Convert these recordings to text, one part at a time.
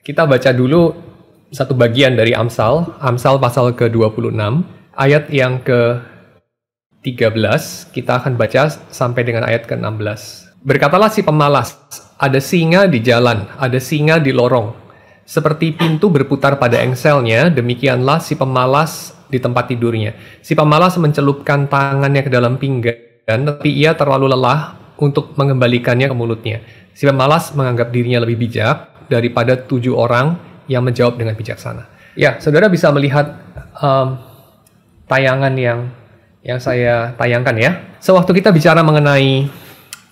Kita baca dulu satu bagian dari Amsal, Amsal pasal ke-26, ayat yang ke-13, kita akan baca sampai dengan ayat ke-16. Berkatalah si pemalas, ada singa di jalan, ada singa di lorong. Seperti pintu berputar pada engselnya, demikianlah si pemalas di tempat tidurnya. Si pemalas mencelupkan tangannya ke dalam pinggan, tapi ia terlalu lelah untuk mengembalikannya ke mulutnya. Si pemalas menganggap dirinya lebih bijak daripada 7 orang yang menjawab dengan bijaksana. Ya, saudara bisa melihat tayangan yang saya tayangkan ya. Sewaktu kita bicara mengenai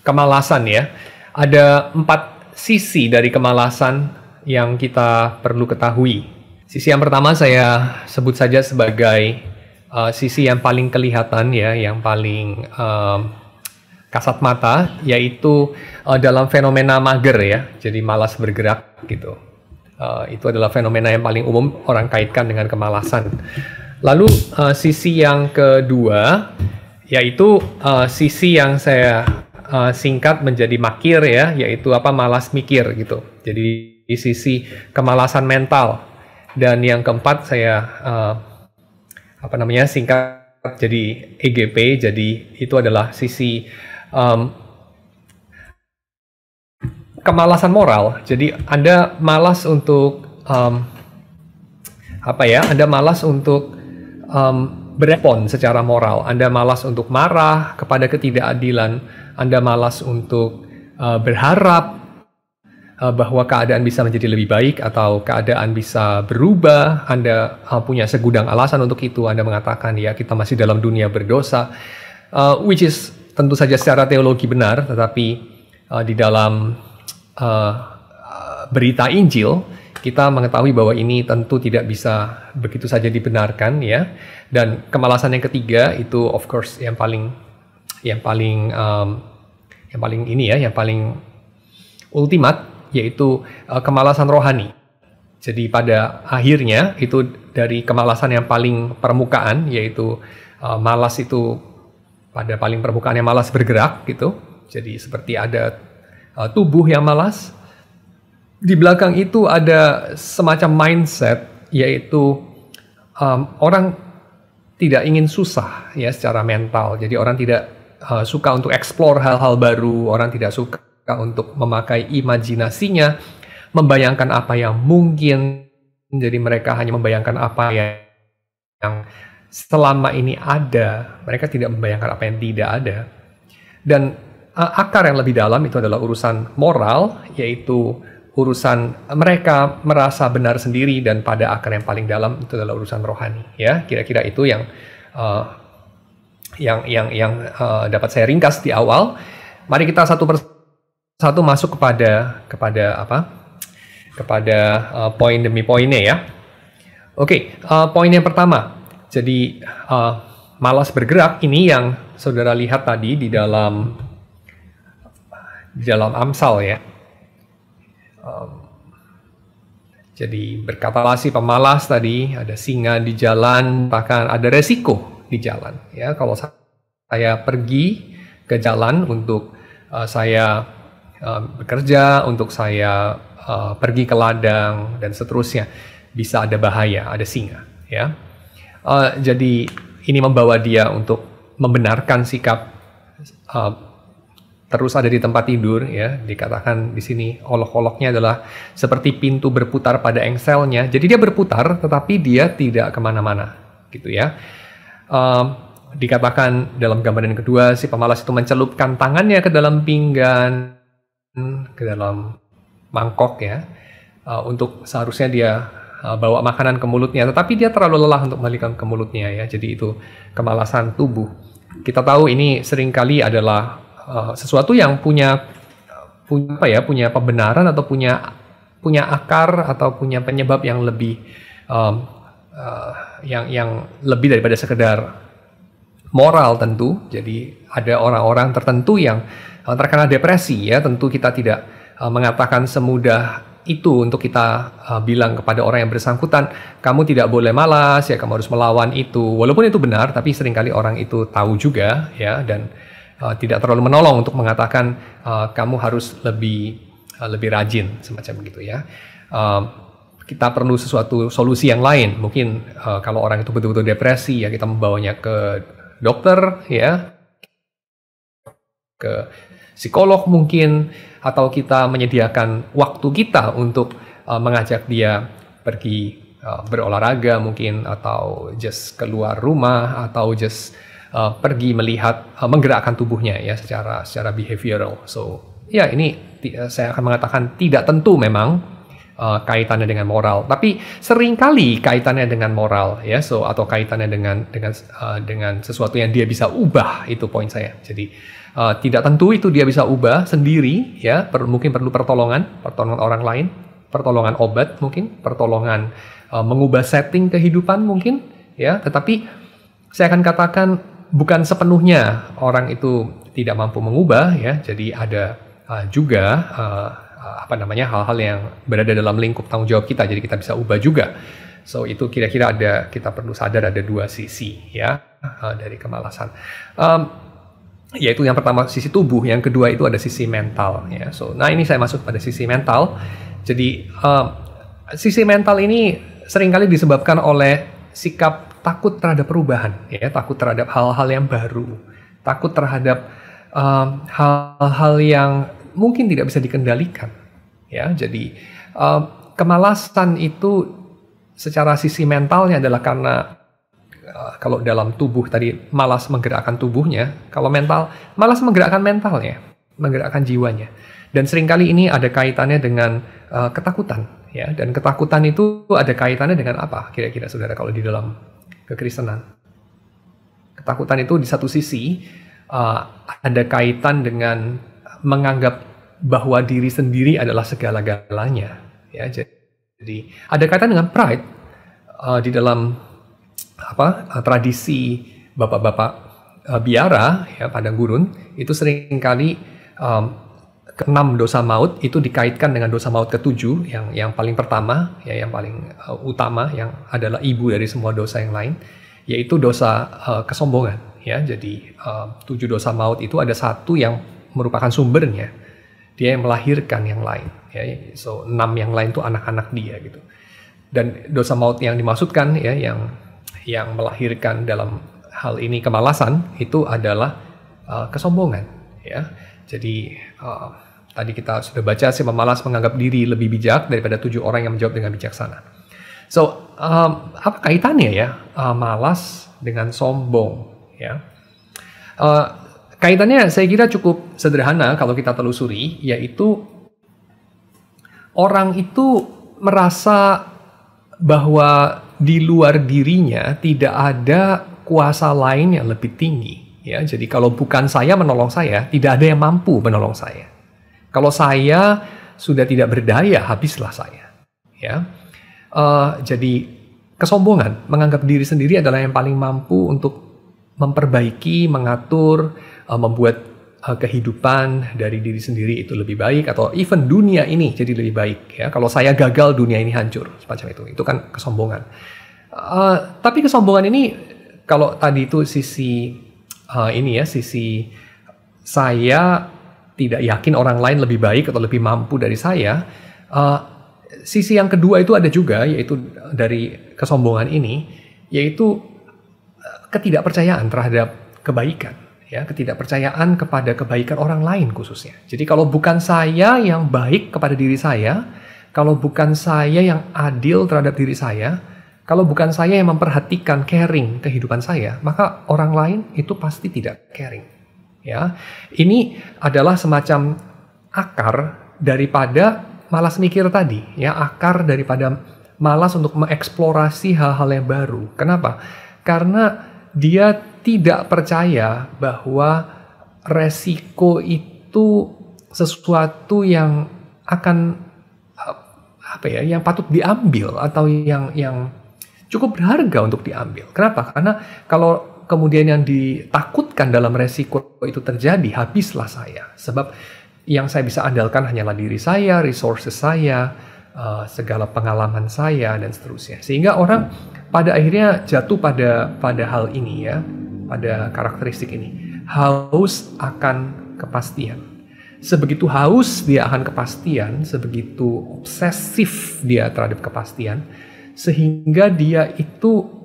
kemalasan ya, ada 4 sisi dari kemalasan yang kita perlu ketahui. Sisi yang pertama saya sebut saja sebagai sisi yang paling kelihatan ya, yang paling kasat mata, yaitu dalam fenomena mager ya, jadi malas bergerak gitu. Itu adalah fenomena yang paling umum orang kaitkan dengan kemalasan. Lalu sisi yang kedua, yaitu sisi yang saya singkat menjadi makir ya, yaitu malas mikir gitu. Jadi sisi kemalasan mental. Dan yang keempat saya singkat jadi EGP. Jadi itu adalah sisi kemalasan moral. Jadi Anda malas untuk Anda malas untuk berespon secara moral. Anda malas untuk marah kepada ketidakadilan. Anda malas untuk berharap bahwa keadaan bisa menjadi lebih baik atau keadaan bisa berubah. Anda punya segudang alasan untuk itu. Anda mengatakan ya kita masih dalam dunia berdosa, which is tentu saja secara teologi benar, tetapi di dalam berita Injil kita mengetahui bahwa ini tentu tidak bisa begitu saja dibenarkan ya. Dan kemalasan yang ketiga itu of course yang paling ultimat, yaitu kemalasan rohani. Jadi pada akhirnya itu dari kemalasan yang paling permukaan, yaitu malas itu pada paling permukaan yang malas bergerak gitu. Jadi seperti ada tubuh yang malas. Di belakang itu ada semacam mindset, yaitu orang tidak ingin susah ya secara mental. Jadi orang tidak suka untuk explore hal-hal baru, orang tidak suka untuk memakai imajinasinya, membayangkan apa yang mungkin. Jadi mereka hanya membayangkan apa yang selama ini ada, mereka tidak membayangkan apa yang tidak ada. Dan akar yang lebih dalam itu adalah urusan moral, yaitu urusan mereka merasa benar sendiri, dan pada akar yang paling dalam itu adalah urusan rohani. Ya, kira-kira itu yang dapat saya ringkas di awal. Mari kita satu persatu masuk kepada poin demi poinnya ya. Oke, poin yang pertama. Jadi malas bergerak ini yang saudara lihat tadi di dalam Amsal ya. Jadi berkatalah si pemalas tadi, ada singa di jalan, bahkan ada resiko di jalan. Ya, kalau saya pergi ke jalan untuk saya bekerja, untuk saya pergi ke ladang dan seterusnya, bisa ada bahaya, ada singa. Ya, jadi ini membawa dia untuk membenarkan sikap terus ada di tempat tidur ya. Dikatakan di sini olok-oloknya adalah seperti pintu berputar pada engselnya. Jadi dia berputar tetapi dia tidak kemana-mana gitu ya. Dikatakan dalam gambaran kedua, si pemalas itu mencelupkan tangannya ke dalam pinggan, ke dalam mangkok ya, untuk seharusnya dia bawa makanan ke mulutnya, tetapi dia terlalu lelah untuk membalikan ke mulutnya ya. Jadi itu kemalasan tubuh. Kita tahu ini seringkali adalah sesuatu yang punya pembenaran atau punya akar atau punya penyebab yang lebih yang lebih daripada sekedar moral tentu. Jadi ada orang-orang tertentu yang terkena depresi ya. Tentu kita tidak mengatakan semudah itu untuk kita bilang kepada orang yang bersangkutan, kamu tidak boleh malas ya, kamu harus melawan itu. Walaupun itu benar, tapi seringkali orang itu tahu juga ya, dan tidak terlalu menolong untuk mengatakan kamu harus lebih rajin semacam begitu ya. kita perlu sesuatu solusi yang lain. Mungkin kalau orang itu betul-betul depresi, ya kita membawanya ke dokter, ya, ke psikolog mungkin, atau kita menyediakan waktu kita untuk mengajak dia pergi berolahraga mungkin, atau just keluar rumah, atau just pergi melihat, menggerakkan tubuhnya ya secara behavioral. So ya, ini saya akan mengatakan tidak tentu memang kaitannya dengan moral, tapi seringkali kaitannya dengan moral ya, atau kaitannya dengan sesuatu yang dia bisa ubah, itu poin saya. Jadi tidak tentu itu dia bisa ubah sendiri ya, mungkin perlu pertolongan orang lain, pertolongan obat mungkin, pertolongan mengubah setting kehidupan mungkin ya, tetapi saya akan katakan bukan sepenuhnya orang itu tidak mampu mengubah ya. Jadi ada juga hal-hal yang berada dalam lingkup tanggung jawab kita, jadi kita bisa ubah juga. So itu kira-kira kita perlu sadar ada dua sisi ya dari kemalasan. Yaitu yang pertama sisi tubuh, yang kedua itu ada sisi mental ya. So nah, ini saya masuk pada sisi mental. Jadi sisi mental ini seringkali disebabkan oleh sikap takut terhadap perubahan ya, takut terhadap hal-hal yang baru, takut terhadap hal-hal yang mungkin tidak bisa dikendalikan ya. Jadi kemalasan itu secara sisi mentalnya adalah karena kalau dalam tubuh tadi malas menggerakkan tubuhnya, kalau mental malas menggerakkan mentalnya, menggerakkan jiwanya. Dan seringkali ini ada kaitannya dengan ketakutan ya, dan ketakutan itu ada kaitannya dengan apa kira-kira saudara kalau di dalam kekristenan? Ketakutan itu di satu sisi ada kaitan dengan menganggap bahwa diri sendiri adalah segala-galanya ya. Jadi ada kaitan dengan pride di dalam tradisi bapak-bapak biara ya, padang gurun itu seringkali keenam dosa maut itu dikaitkan dengan dosa maut ketujuh yang paling pertama ya, yang paling utama, yang adalah ibu dari semua dosa yang lain, yaitu dosa kesombongan ya. Jadi 7 dosa maut itu ada satu yang merupakan sumbernya, dia yang melahirkan yang lain ya. So 6 yang lain itu anak-anak dia gitu. Dan dosa maut yang dimaksudkan ya, yang melahirkan dalam hal ini kemalasan, itu adalah kesombongan ya. Jadi tadi kita sudah baca, si pemalas menganggap diri lebih bijak daripada 7 orang yang menjawab dengan bijaksana. So apa kaitannya ya malas dengan sombong ya? Kaitannya saya kira cukup sederhana kalau kita telusuri, yaitu orang itu merasa bahwa di luar dirinya tidak ada kuasa lain yang lebih tinggi ya. Jadi kalau bukan saya menolong saya, tidak ada yang mampu menolong saya. Kalau saya sudah tidak berdaya, habislah saya ya. Jadi kesombongan, menganggap diri sendiri adalah yang paling mampu untuk memperbaiki, mengatur, membuat kehidupan dari diri sendiri itu lebih baik, atau even dunia ini jadi lebih baik ya. Kalau saya gagal, dunia ini hancur, semacam itu kan kesombongan. Tapi kesombongan ini, kalau tadi itu sisi sisi saya tidak yakin orang lain lebih baik atau lebih mampu dari saya, sisi yang kedua itu ada juga, yaitu dari kesombongan ini, yaitu ketidakpercayaan terhadap kebaikan ya, ketidakpercayaan kepada kebaikan orang lain khususnya. Jadi kalau bukan saya yang baik kepada diri saya, kalau bukan saya yang adil terhadap diri saya, kalau bukan saya yang memperhatikan, caring kehidupan saya, maka orang lain itu pasti tidak caring ya. Ini adalah semacam akar daripada malas mikir tadi ya, akar daripada malas untuk mengeksplorasi hal-hal yang baru. Kenapa? Karena dia tidak percaya bahwa resiko itu sesuatu yang akan yang patut diambil, atau yang cukup berharga untuk diambil. Kenapa? Karena kalau kemudian yang ditakutkan dalam resiko itu terjadi, habislah saya. Sebab yang saya bisa andalkan hanyalah diri saya, resources saya, segala pengalaman saya, dan seterusnya. Sehingga orang pada akhirnya jatuh pada hal ini ya, pada karakteristik ini, haus akan kepastian. sebegitu haus dia akan kepastian, sebegitu obsesif dia terhadap kepastian, sehingga dia itu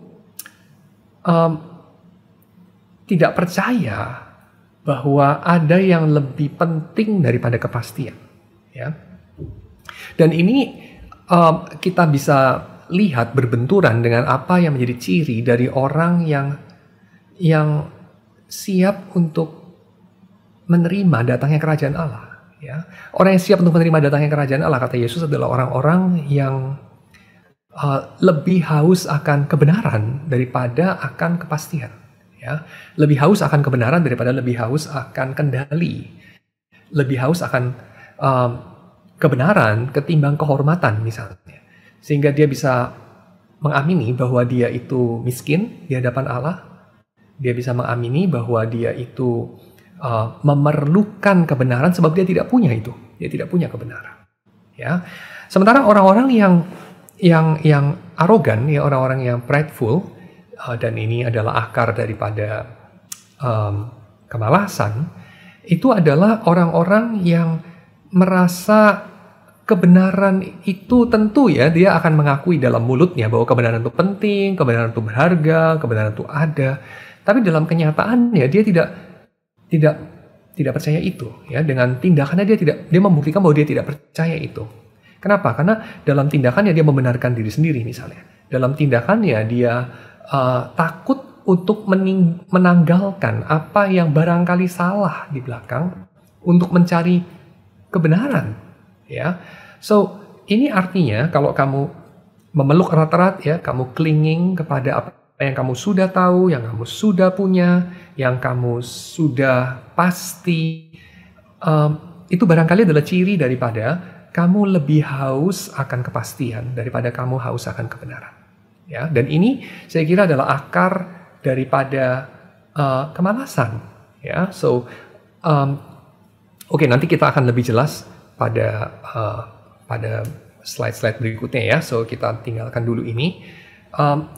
tidak percaya bahwa ada yang lebih penting daripada kepastian. Ya. Dan ini kita bisa lihat berbenturan dengan apa yang menjadi ciri dari orang yang siap untuk menerima datangnya kerajaan Allah. Ya. Orang yang siap untuk menerima datangnya kerajaan Allah, kata Yesus, adalah orang-orang yang lebih haus akan kebenaran daripada akan kepastian. Ya. Lebih haus akan kebenaran daripada lebih haus akan kendali. Lebih haus akan kebenaran ketimbang kehormatan misalnya. Sehingga dia bisa mengamini bahwa dia itu miskin di hadapan Allah. Dia bisa mengamini bahwa dia itu memerlukan kebenaran sebab dia tidak punya itu. Dia tidak punya kebenaran. Ya. Sementara orang-orang yang arogan, ya orang-orang yang prideful, dan ini adalah akar daripada kemalasan, itu adalah orang-orang yang merasa kebenaran itu tentu ya dia akan mengakui dalam mulutnya bahwa kebenaran itu penting, kebenaran itu berharga, kebenaran itu ada. Tapi dalam kenyataannya dia tidak percaya itu, ya. Dengan tindakannya dia membuktikan bahwa dia tidak percaya itu. Kenapa? Karena dalam tindakannya dia membenarkan diri sendiri misalnya. Dalam tindakannya dia takut untuk menanggalkan apa yang barangkali salah di belakang untuk mencari kebenaran, ya. So ini artinya kalau kamu memeluk erat-erat, ya, kamu clinging kepada apa yang kamu sudah tahu, yang kamu sudah punya, yang kamu sudah pasti, itu barangkali adalah ciri daripada kamu lebih haus akan kepastian daripada kamu haus akan kebenaran. Ya, dan ini saya kira adalah akar daripada kemalasan. Ya, so oke, nanti kita akan lebih jelas pada slide-slide berikutnya ya. So kita tinggalkan dulu ini.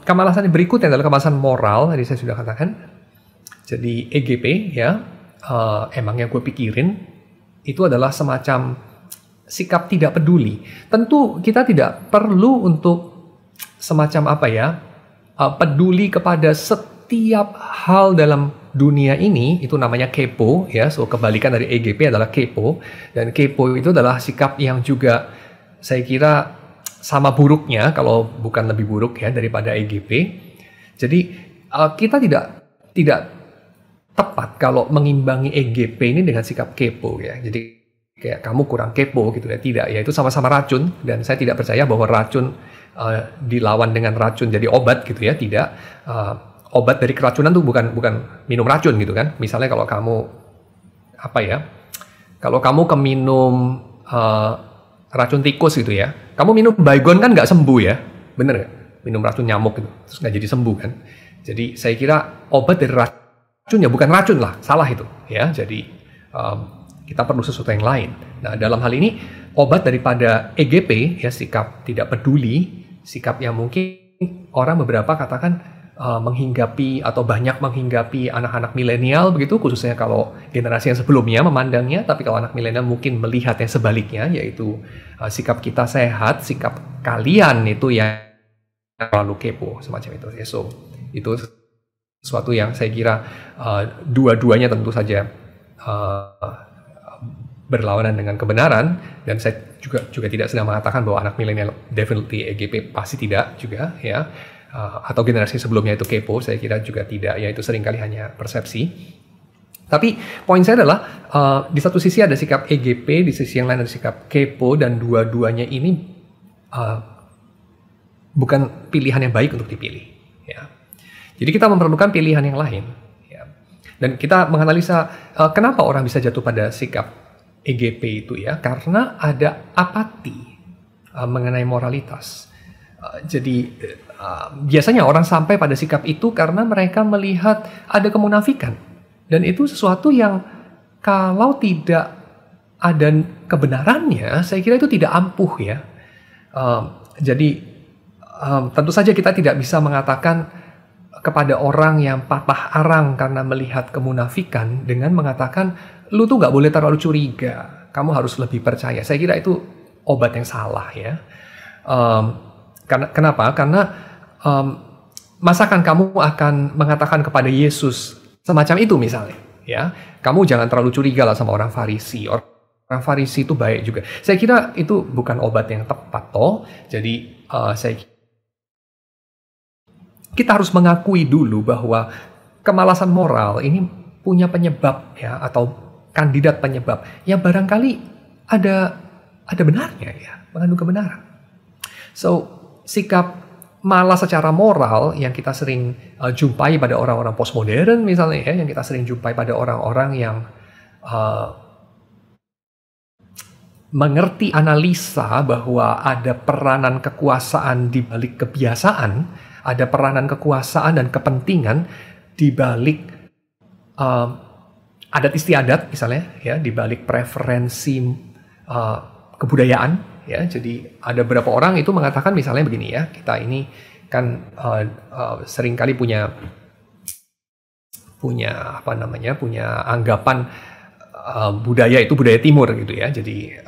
Kemalasan yang berikutnya adalah kemalasan moral, tadi saya sudah katakan. Jadi EGP ya, emang yang gue pikirin itu adalah semacam sikap tidak peduli. Tentu kita tidak perlu untuk semacam apa ya, peduli kepada setiap hal dalam dunia ini, itu namanya kepo ya. So kebalikan dari EGP adalah kepo, dan kepo itu adalah sikap yang juga saya kira sama buruknya, kalau bukan lebih buruk ya daripada EGP. Jadi kita tidak tepat kalau mengimbangi EGP ini dengan sikap kepo ya. Jadi kayak kamu kurang kepo gitu ya. Tidak, ya itu sama-sama racun, dan saya tidak percaya bahwa racun dilawan dengan racun jadi obat gitu ya. Tidak. Obat dari keracunan tuh bukan minum racun gitu kan. Misalnya kalau kamu kalau kamu keminum racun tikus gitu ya, kamu minum Baygon kan nggak sembuh ya, bener nggak? Minum racun nyamuk gitu, terus nggak jadi sembuh kan? Jadi saya kira obat dari racun ya bukan racun lah, salah itu ya. Jadi kita perlu sesuatu yang lain. Nah dalam hal ini obat daripada EGP ya, sikap tidak peduli, sikap yang mungkin orang beberapa katakan menghinggapi atau banyak menghinggapi anak-anak milenial begitu, khususnya kalau generasi yang sebelumnya memandangnya, tapi kalau anak milenial mungkin melihatnya sebaliknya, yaitu sikap kita sehat, sikap kalian itu yang terlalu kepo, semacam itu. So itu sesuatu yang saya kira dua-duanya tentu saja berlawanan dengan kebenaran, dan saya juga tidak sedang mengatakan bahwa anak milenial definitely EGP, pasti tidak juga ya. Atau generasi sebelumnya itu kepo, saya kira juga tidak, ya itu seringkali hanya persepsi. Tapi poin saya adalah di satu sisi ada sikap EGP, di sisi yang lain ada sikap kepo, dan dua-duanya ini bukan pilihan yang baik untuk dipilih. Ya. Jadi kita memerlukan pilihan yang lain. Ya. Dan kita menganalisa kenapa orang bisa jatuh pada sikap EGP itu ya, karena ada apati mengenai moralitas. Jadi biasanya orang sampai pada sikap itu karena mereka melihat ada kemunafikan, dan itu sesuatu yang kalau tidak ada kebenarannya, saya kira itu tidak ampuh ya. Jadi tentu saja kita tidak bisa mengatakan kepada orang yang patah arang karena melihat kemunafikan dengan mengatakan, lu tuh nggak boleh terlalu curiga, kamu harus lebih percaya. Saya kira itu obat yang salah ya. Kenapa? Karena masakan kamu akan mengatakan kepada Yesus semacam itu misalnya, ya, kamu jangan terlalu curiga lah sama orang Farisi. Orang Farisi itu baik juga. Saya kira itu bukan obat yang tepat toh. Jadi kita harus mengakui dulu bahwa kemalasan moral ini punya penyebab ya, atau kandidat penyebab yang barangkali ada benarnya ya, mengandung kebenaran. So, sikap malas secara moral yang kita sering jumpai pada orang-orang postmodern misalnya ya, yang kita sering jumpai pada orang-orang yang mengerti analisa bahwa ada peranan kekuasaan di balik kebiasaan, ada peranan kekuasaan dan kepentingan di balik adat istiadat misalnya ya, di balik preferensi kebudayaan ya. Jadi ada beberapa orang itu mengatakan misalnya begini ya, kita ini kan seringkali punya anggapan budaya itu budaya timur gitu ya. Jadi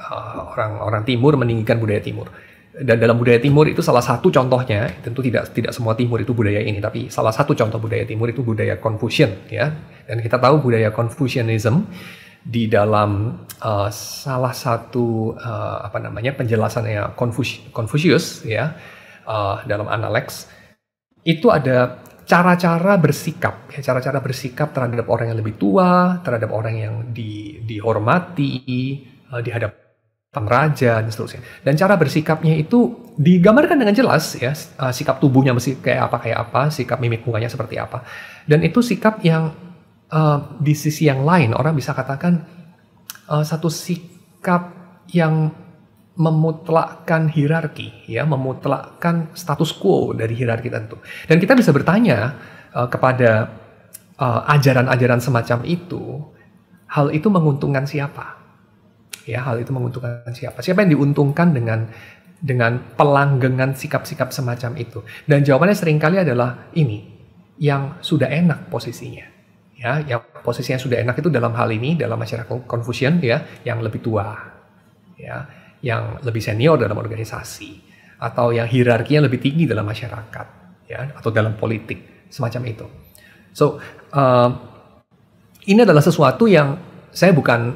orang timur meninggikan budaya timur. Dan dalam budaya timur itu salah satu contohnya, tentu tidak semua timur itu budaya ini, tapi salah satu contoh budaya timur itu budaya Confucian ya. Dan kita tahu budaya Confucianism di dalam salah satu penjelasannya Confucius ya, dalam Analects itu ada cara-cara bersikap, ya, cara-cara bersikap terhadap orang yang lebih tua, terhadap orang yang dihormati, di hadapan raja dan seterusnya. Dan cara bersikapnya itu digambarkan dengan jelas ya, sikap tubuhnya mesti kayak apa, sikap mimik mukanya seperti apa. Dan itu sikap yang di sisi yang lain orang bisa katakan satu sikap yang memutlakkan hierarki, ya, memutlakkan status quo dari hierarki tentu. Dan kita bisa bertanya kepada ajaran-ajaran semacam itu, hal itu menguntungkan siapa? Ya, hal itu menguntungkan siapa? Siapa yang diuntungkan dengan pelanggengan sikap-sikap semacam itu? Dan jawabannya seringkali adalah ini, yang sudah enak posisinya. Ya, yang posisinya sudah enak itu dalam hal ini, dalam masyarakat Confucian ya, yang lebih tua. Ya, yang lebih senior dalam organisasi, atau yang hierarkinya lebih tinggi dalam masyarakat, ya, atau dalam politik, semacam itu. So, ini adalah sesuatu yang saya bukan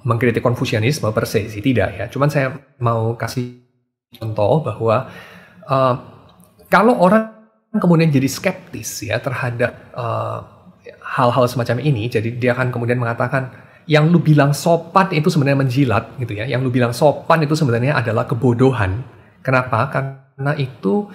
mengkritik Konfusianisme per se, sih, tidak ya. Cuman saya mau kasih contoh bahwa kalau orang kemudian jadi skeptis ya terhadap hal-hal semacam ini, jadi dia akan kemudian mengatakan, yang lu bilang sopan itu sebenarnya menjilat gitu ya. Yang lu bilang sopan itu sebenarnya adalah kebodohan. Kenapa? Karena itu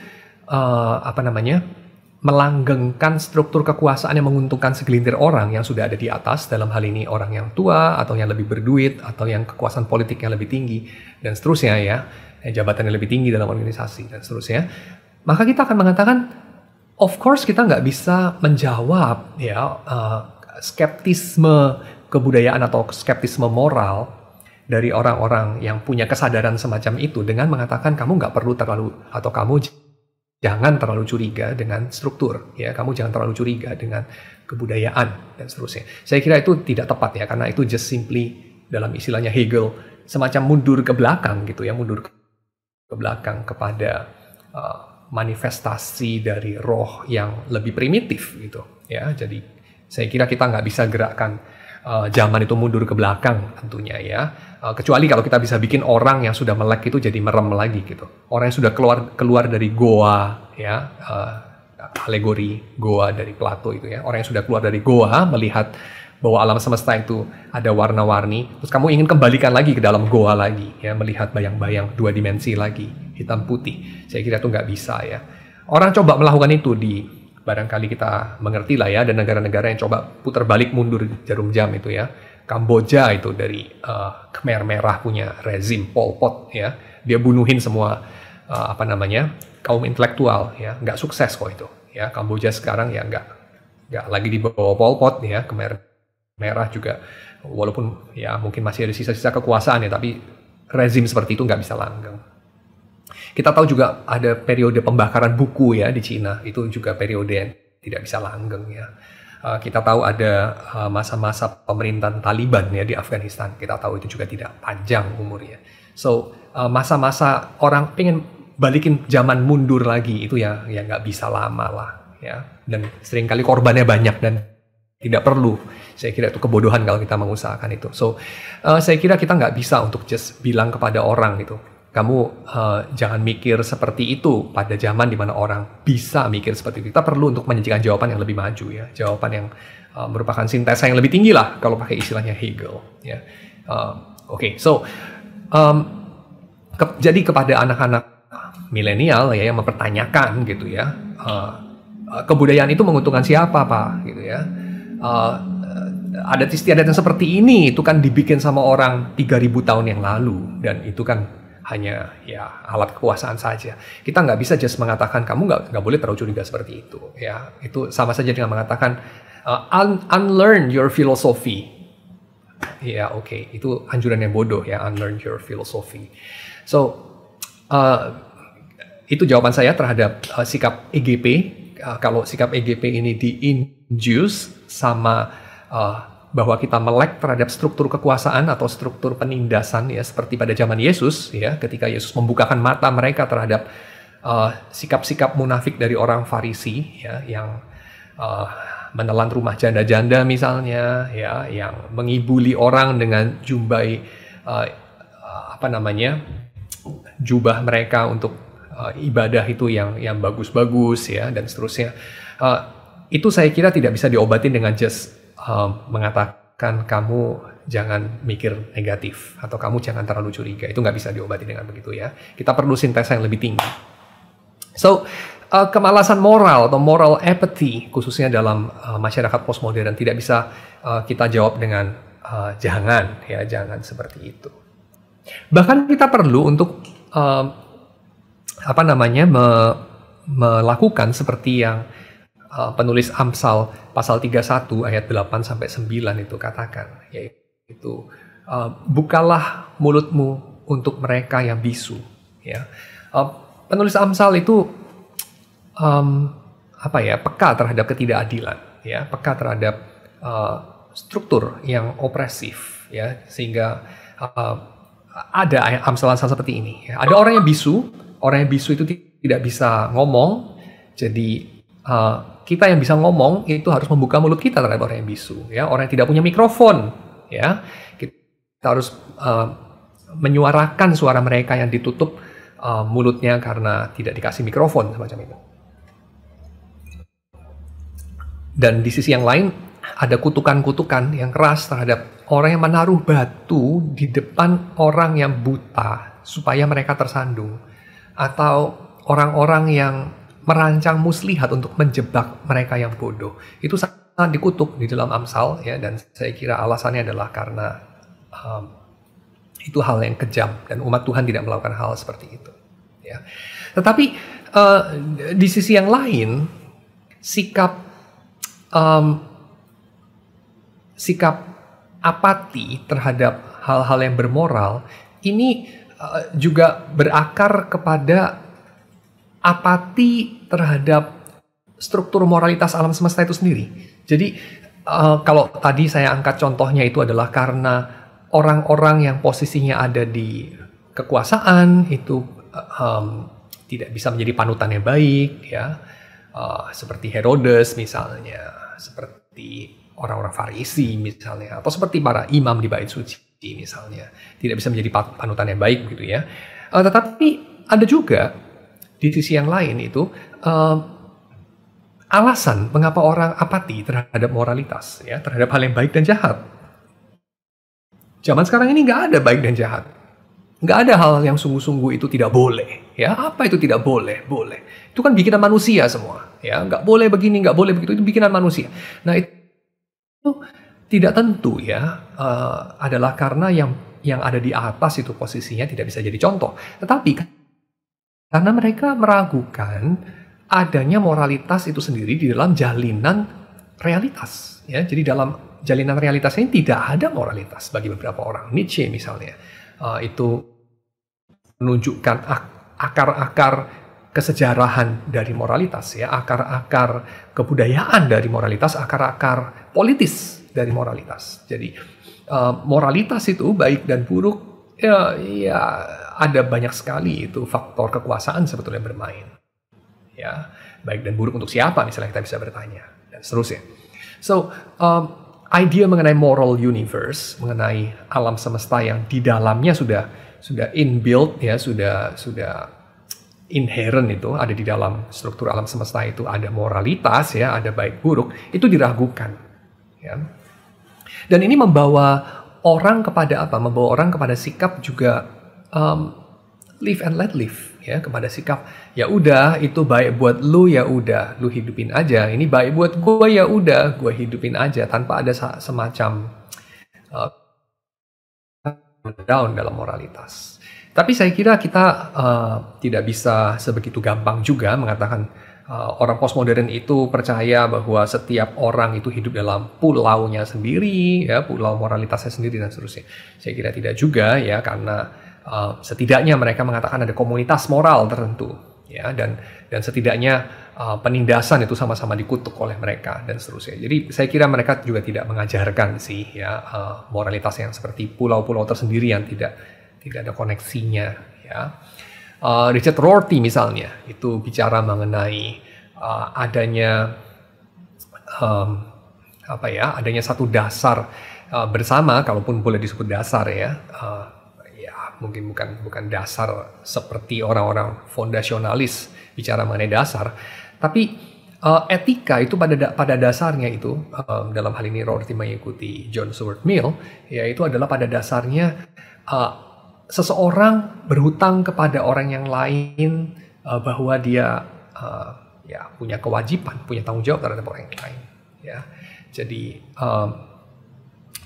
melanggengkan struktur kekuasaan yang menguntungkan segelintir orang yang sudah ada di atas, dalam hal ini orang yang tua atau yang lebih berduit atau yang kekuasaan politik yang lebih tinggi dan seterusnya ya, jabatan yang lebih tinggi dalam organisasi dan seterusnya. Maka kita akan mengatakan, of course kita nggak bisa menjawab ya skeptisme kebudayaan atau skeptisme moral dari orang-orang yang punya kesadaran semacam itu dengan mengatakan kamu nggak perlu terlalu, atau kamu jangan terlalu curiga dengan struktur, ya, kamu jangan terlalu curiga dengan kebudayaan dan seterusnya. Saya kira itu tidak tepat ya, karena itu just simply dalam istilahnya Hegel semacam mundur ke belakang gitu ya, mundur ke belakang kepada manifestasi dari roh yang lebih primitif gitu ya. Jadi saya kira kita nggak bisa gerakkan zaman itu mundur ke belakang tentunya ya, kecuali kalau kita bisa bikin orang yang sudah melek itu jadi merem lagi gitu, orang yang sudah keluar dari goa ya, alegori goa dari Plato itu ya, orang yang sudah keluar dari goa melihat bahwa alam semesta itu ada warna-warni, terus kamu ingin kembalikan lagi ke dalam goa lagi ya, melihat bayang-bayang dua dimensi lagi, hitam putih. Saya kira itu nggak bisa ya. Orang coba melakukan itu barangkali kita mengerti lah ya, ada negara-negara yang coba putar balik mundur jarum jam itu ya. Kamboja itu dari Khmer Merah punya rezim Pol Pot ya, dia bunuhin semua kaum intelektual ya, nggak sukses kok itu ya. Kamboja sekarang ya nggak lagi di bawah Pol Pot ya. Khmer Merah juga walaupun ya mungkin masih ada sisa-sisa kekuasaan ya, tapi rezim seperti itu nggak bisa langgeng. Kita tahu juga ada periode pembakaran buku ya di Cina, itu juga periode yang tidak bisa langgeng ya. Kita tahu ada masa-masa pemerintahan Taliban ya di Afghanistan, kita tahu itu juga tidak panjang umurnya. So masa-masa orang pengen balikin zaman mundur lagi itu ya nggak bisa lama lah ya, dan seringkali korbannya banyak dan tidak perlu. Saya kira itu kebodohan kalau kita mengusahakan itu. So saya kira kita nggak bisa untuk just bilang kepada orang gitu, kamu jangan mikir seperti itu pada zaman dimana orang bisa mikir seperti itu. Kita perlu untuk menyajikan jawaban yang lebih maju ya, jawaban yang merupakan sintesa yang lebih tinggi lah kalau pakai istilahnya Hegel ya. Oke, so jadi kepada anak-anak milenial ya yang mempertanyakan gitu ya, kebudayaan itu menguntungkan siapa Pak gitu ya, adat istiadat yang seperti ini itu kan dibikin sama orang 3000 tahun yang lalu, dan itu kan hanya ya alat kekuasaan saja. Kita nggak bisa just mengatakan kamu nggak boleh terlalu curiga seperti itu ya. Itu sama saja dengan mengatakan unlearn your philosophy. Ya oke, itu anjuran yang bodoh ya, unlearn your philosophy. So itu jawaban saya terhadap sikap EGP. Kalau sikap EGP ini di-induce sama bahwa kita melek terhadap struktur kekuasaan atau struktur penindasan ya, seperti pada zaman Yesus ya, ketika Yesus membukakan mata mereka terhadap sikap-sikap munafik dari orang Farisi ya, yang menelan rumah janda-janda misalnya ya, yang mengibuli orang dengan jubah mereka untuk ibadah itu yang bagus-bagus ya, dan seterusnya. Itu saya kira tidak bisa diobatin dengan just mengatakan kamu jangan mikir negatif atau kamu jangan terlalu curiga. Itu nggak bisa diobati dengan begitu ya. Kita perlu sintesa yang lebih tinggi. So kemalasan moral atau moral apathy khususnya dalam masyarakat postmodern tidak bisa kita jawab dengan jangan seperti itu. Bahkan kita perlu untuk melakukan seperti yang penulis Amsal pasal 31 ayat 8 sampai 9 itu katakan, yaitu bukalah mulutmu untuk mereka yang bisu ya. Penulis Amsal itu peka terhadap ketidakadilan ya, peka terhadap struktur yang opresif ya, sehingga ada Amsal-Amsal seperti ini ya. Ada orang yang bisu itu tidak bisa ngomong, jadi kita yang bisa ngomong itu harus membuka mulut kita terhadap orang yang bisu ya, orang yang tidak punya mikrofon ya, kita harus menyuarakan suara mereka yang ditutup mulutnya karena tidak dikasih mikrofon semacam itu. Dan di sisi yang lain ada kutukan-kutukan yang keras terhadap orang yang menaruh batu di depan orang yang buta supaya mereka tersandung, atau orang-orang yang merancang muslihat untuk menjebak mereka yang bodoh. Itu sangat dikutuk di dalam Amsal ya, dan saya kira alasannya adalah karena itu hal yang kejam dan umat Tuhan tidak melakukan hal seperti itu ya. Tetapi di sisi yang lain sikap apati terhadap hal-hal yang bermoral ini juga berakar kepada apati terhadap struktur moralitas alam semesta itu sendiri. Jadi kalau tadi saya angkat contohnya itu adalah karena orang-orang yang posisinya ada di kekuasaan itu tidak bisa menjadi panutan yang baik ya, seperti Herodes misalnya, seperti orang-orang Farisi misalnya, atau seperti para imam di bait suci misalnya, tidak bisa menjadi panutan yang baik gitu ya. Tetapi ada juga di sisi yang lain itu alasan mengapa orang apati terhadap moralitas ya, terhadap hal yang baik dan jahat. Zaman sekarang ini nggak ada baik dan jahat, nggak ada hal yang sungguh-sungguh itu tidak boleh ya. Apa itu tidak boleh? Boleh, itu kan bikinan manusia semua ya. Nggak boleh begini, nggak boleh begitu, itu bikinan manusia. Nah itu tidak tentu ya, adalah karena yang ada di atas itu posisinya tidak bisa jadi contoh, tetapi karena mereka meragukan adanya moralitas itu sendiri di dalam jalinan realitas ya. Jadi dalam jalinan realitas ini tidak ada moralitas bagi beberapa orang. Nietzsche misalnya itu menunjukkan akar-akar kesejarahan dari moralitas, ya, akar-akar kebudayaan dari moralitas, akar-akar politis dari moralitas. Jadi moralitas itu baik dan buruk, ya ada banyak sekali itu faktor kekuasaan sebetulnya bermain. Ya, baik dan buruk untuk siapa misalnya kita bisa bertanya dan seterusnya. So, idea mengenai moral universe, mengenai alam semesta yang di dalamnya sudah inbuilt, ya, sudah inherent, itu ada di dalam struktur alam semesta itu, ada moralitas, ya, ada baik buruk, itu diragukan, ya. Dan ini membawa orang kepada apa? Membawa orang kepada sikap juga live and let live, ya, kepada sikap ya udah itu baik buat lu, ya udah lu hidupin aja. Ini baik buat gue, ya udah gue hidupin aja, tanpa ada semacam down dalam moralitas. Tapi saya kira kita tidak bisa sebegitu gampang juga mengatakan orang postmodern itu percaya bahwa setiap orang itu hidup dalam pulaunya sendiri, ya, pulau moralitasnya sendiri dan seterusnya. Saya kira tidak juga, ya, karena setidaknya mereka mengatakan ada komunitas moral tertentu, ya, dan setidaknya penindasan itu sama-sama dikutuk oleh mereka dan seterusnya. Jadi saya kira mereka juga tidak mengajarkan sih, ya, moralitas yang seperti pulau-pulau tersendiri yang tidak ada koneksinya, ya. Richard Rorty misalnya itu bicara mengenai adanya adanya satu dasar bersama, kalaupun boleh disebut dasar, ya. Mungkin bukan dasar seperti orang-orang fondasionalis bicara mengenai dasar, tapi etika itu pada dasarnya itu, dalam hal ini Rorty mengikuti John Stuart Mill, yaitu adalah pada dasarnya seseorang berhutang kepada orang yang lain, bahwa dia punya kewajiban, punya tanggung jawab terhadap orang yang lain, ya. Jadi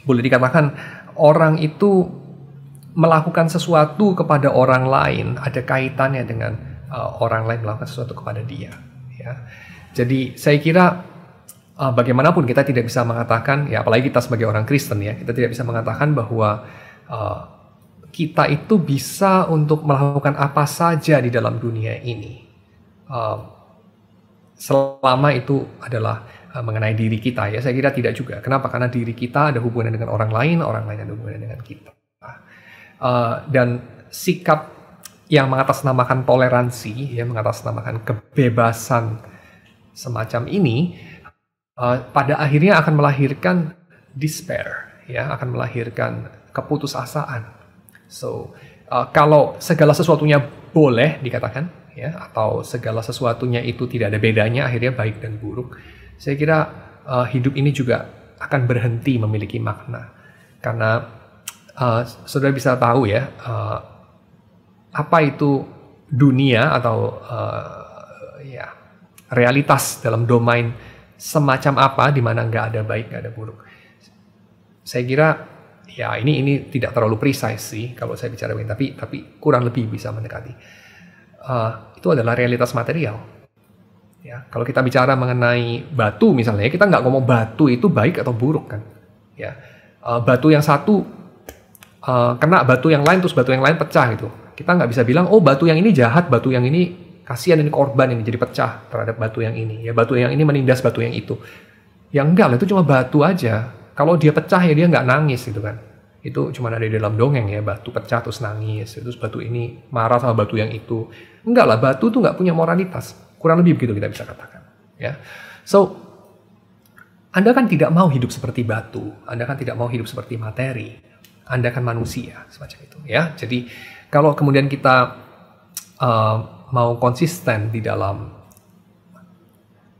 boleh dikatakan orang itu melakukan sesuatu kepada orang lain ada kaitannya dengan orang lain melakukan sesuatu kepada dia, ya. Jadi saya kira bagaimanapun kita tidak bisa mengatakan, ya, apalagi kita sebagai orang Kristen, ya, kita tidak bisa mengatakan bahwa kita itu bisa untuk melakukan apa saja di dalam dunia ini, selama itu adalah mengenai diri kita, ya. Saya kira tidak juga. Kenapa? Karena diri kita ada hubungan dengan orang lain ada hubungan dengan kita. Dan sikap yang mengatasnamakan toleransi, ya, mengatasnamakan kebebasan semacam ini, pada akhirnya akan melahirkan despair, ya, akan melahirkan keputusasaan. So, kalau segala sesuatunya boleh dikatakan, ya, atau segala sesuatunya itu tidak ada bedanya, akhirnya baik dan buruk, saya kira hidup ini juga akan berhenti memiliki makna. Karena saudara bisa tahu, ya, apa itu dunia atau realitas dalam domain semacam apa di mana nggak ada baik, nggak ada buruk. Saya kira, ya, ini tidak terlalu precise sih kalau saya bicara begini, tapi kurang lebih bisa mendekati. Itu adalah realitas material. Ya, kalau kita bicara mengenai batu misalnya, kita nggak ngomong batu itu baik atau buruk, kan? Ya, batu yang satu kena batu yang lain, terus batu yang lain pecah gitu. Kita nggak bisa bilang, oh, batu yang ini jahat, batu yang ini kasihan, ini korban ini jadi pecah terhadap batu yang ini. Ya, batu yang ini menindas batu yang itu. Ya enggak lah, itu cuma batu aja. Kalau dia pecah, ya dia nggak nangis gitu, kan. Itu cuma ada di dalam dongeng, ya, batu pecah terus nangis, terus batu ini marah sama batu yang itu. Enggak lah, batu tuh nggak punya moralitas. Kurang lebih begitu kita bisa katakan, ya. So, Anda kan tidak mau hidup seperti batu, Anda kan tidak mau hidup seperti materi. Anda kan manusia, semacam itu, ya. Jadi kalau kemudian kita mau konsisten di dalam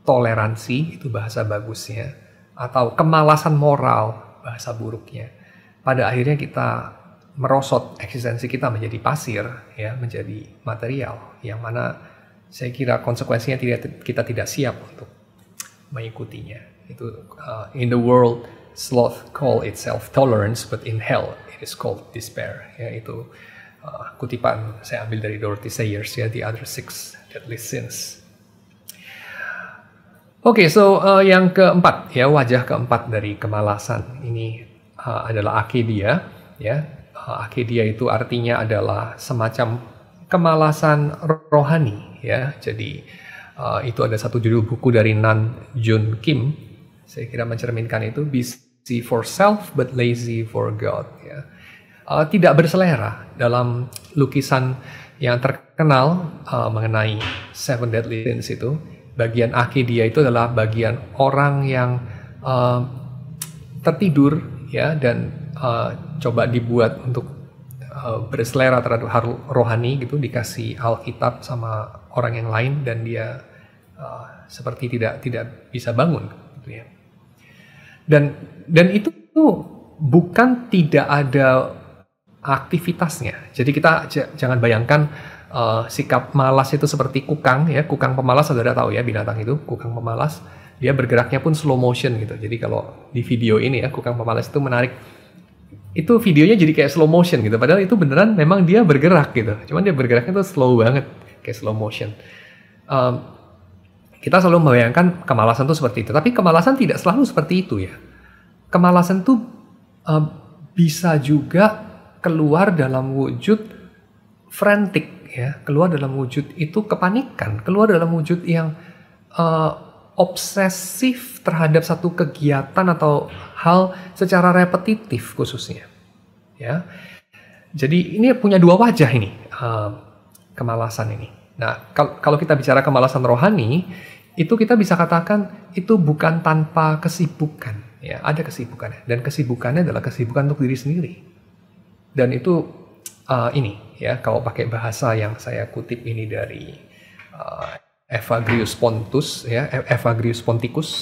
toleransi, itu bahasa bagusnya, atau kemalasan moral, bahasa buruknya, pada akhirnya kita merosot, eksistensi kita menjadi pasir, ya, menjadi material, yang mana saya kira konsekuensinya kita tidak siap untuk mengikutinya. Itu in the world sloth call itself tolerance, but in hell it is called despair. Ya, itu kutipan saya ambil dari Dorothy Sayers, ya, The Other Six Deadly Sins. Oke, so yang keempat, ya, wajah keempat dari kemalasan ini adalah akedia, ya. Akedia itu artinya adalah semacam kemalasan rohani, ya. Jadi itu ada satu judul buku dari Nan Jun Kim, saya kira mencerminkan itu, busy for self but lazy for God, ya. Tidak berselera dalam lukisan yang terkenal mengenai Seven Deadly Sins itu. Bagian akhir dia itu adalah bagian orang yang tertidur, ya, dan coba dibuat untuk berselera terhadap hal rohani gitu, dikasih Alkitab sama orang yang lain dan dia seperti tidak bisa bangun gitu, ya. Dan itu bukan tidak ada aktivitasnya. Jadi kita jangan bayangkan sikap malas itu seperti kukang, ya. Kukang pemalas, saudara tahu ya, binatang itu kukang pemalas, dia bergeraknya pun slow motion gitu. Jadi kalau di video ini ya, kukang pemalas itu menarik, itu videonya jadi kayak slow motion gitu. Padahal itu beneran memang dia bergerak gitu. Cuman dia bergeraknya tuh slow banget, kayak slow motion. Kita selalu membayangkan kemalasan itu seperti itu. Tapi kemalasan tidak selalu seperti itu, ya. Kemalasan itu bisa juga keluar dalam wujud frantic, ya. Keluar dalam wujud itu kepanikan. Keluar dalam wujud yang obsesif terhadap satu kegiatan atau hal secara repetitif khususnya, ya. Jadi ini punya dua wajah ini, kemalasan ini. Nah, kalau kita bicara kemalasan rohani, itu kita bisa katakan itu bukan tanpa kesibukan, ya. Ada kesibukannya, dan kesibukannya adalah kesibukan untuk diri sendiri. Dan itu ini, ya, kalau pakai bahasa yang saya kutip ini dari Evagrius Pontus, ya, Evagrius Ponticus.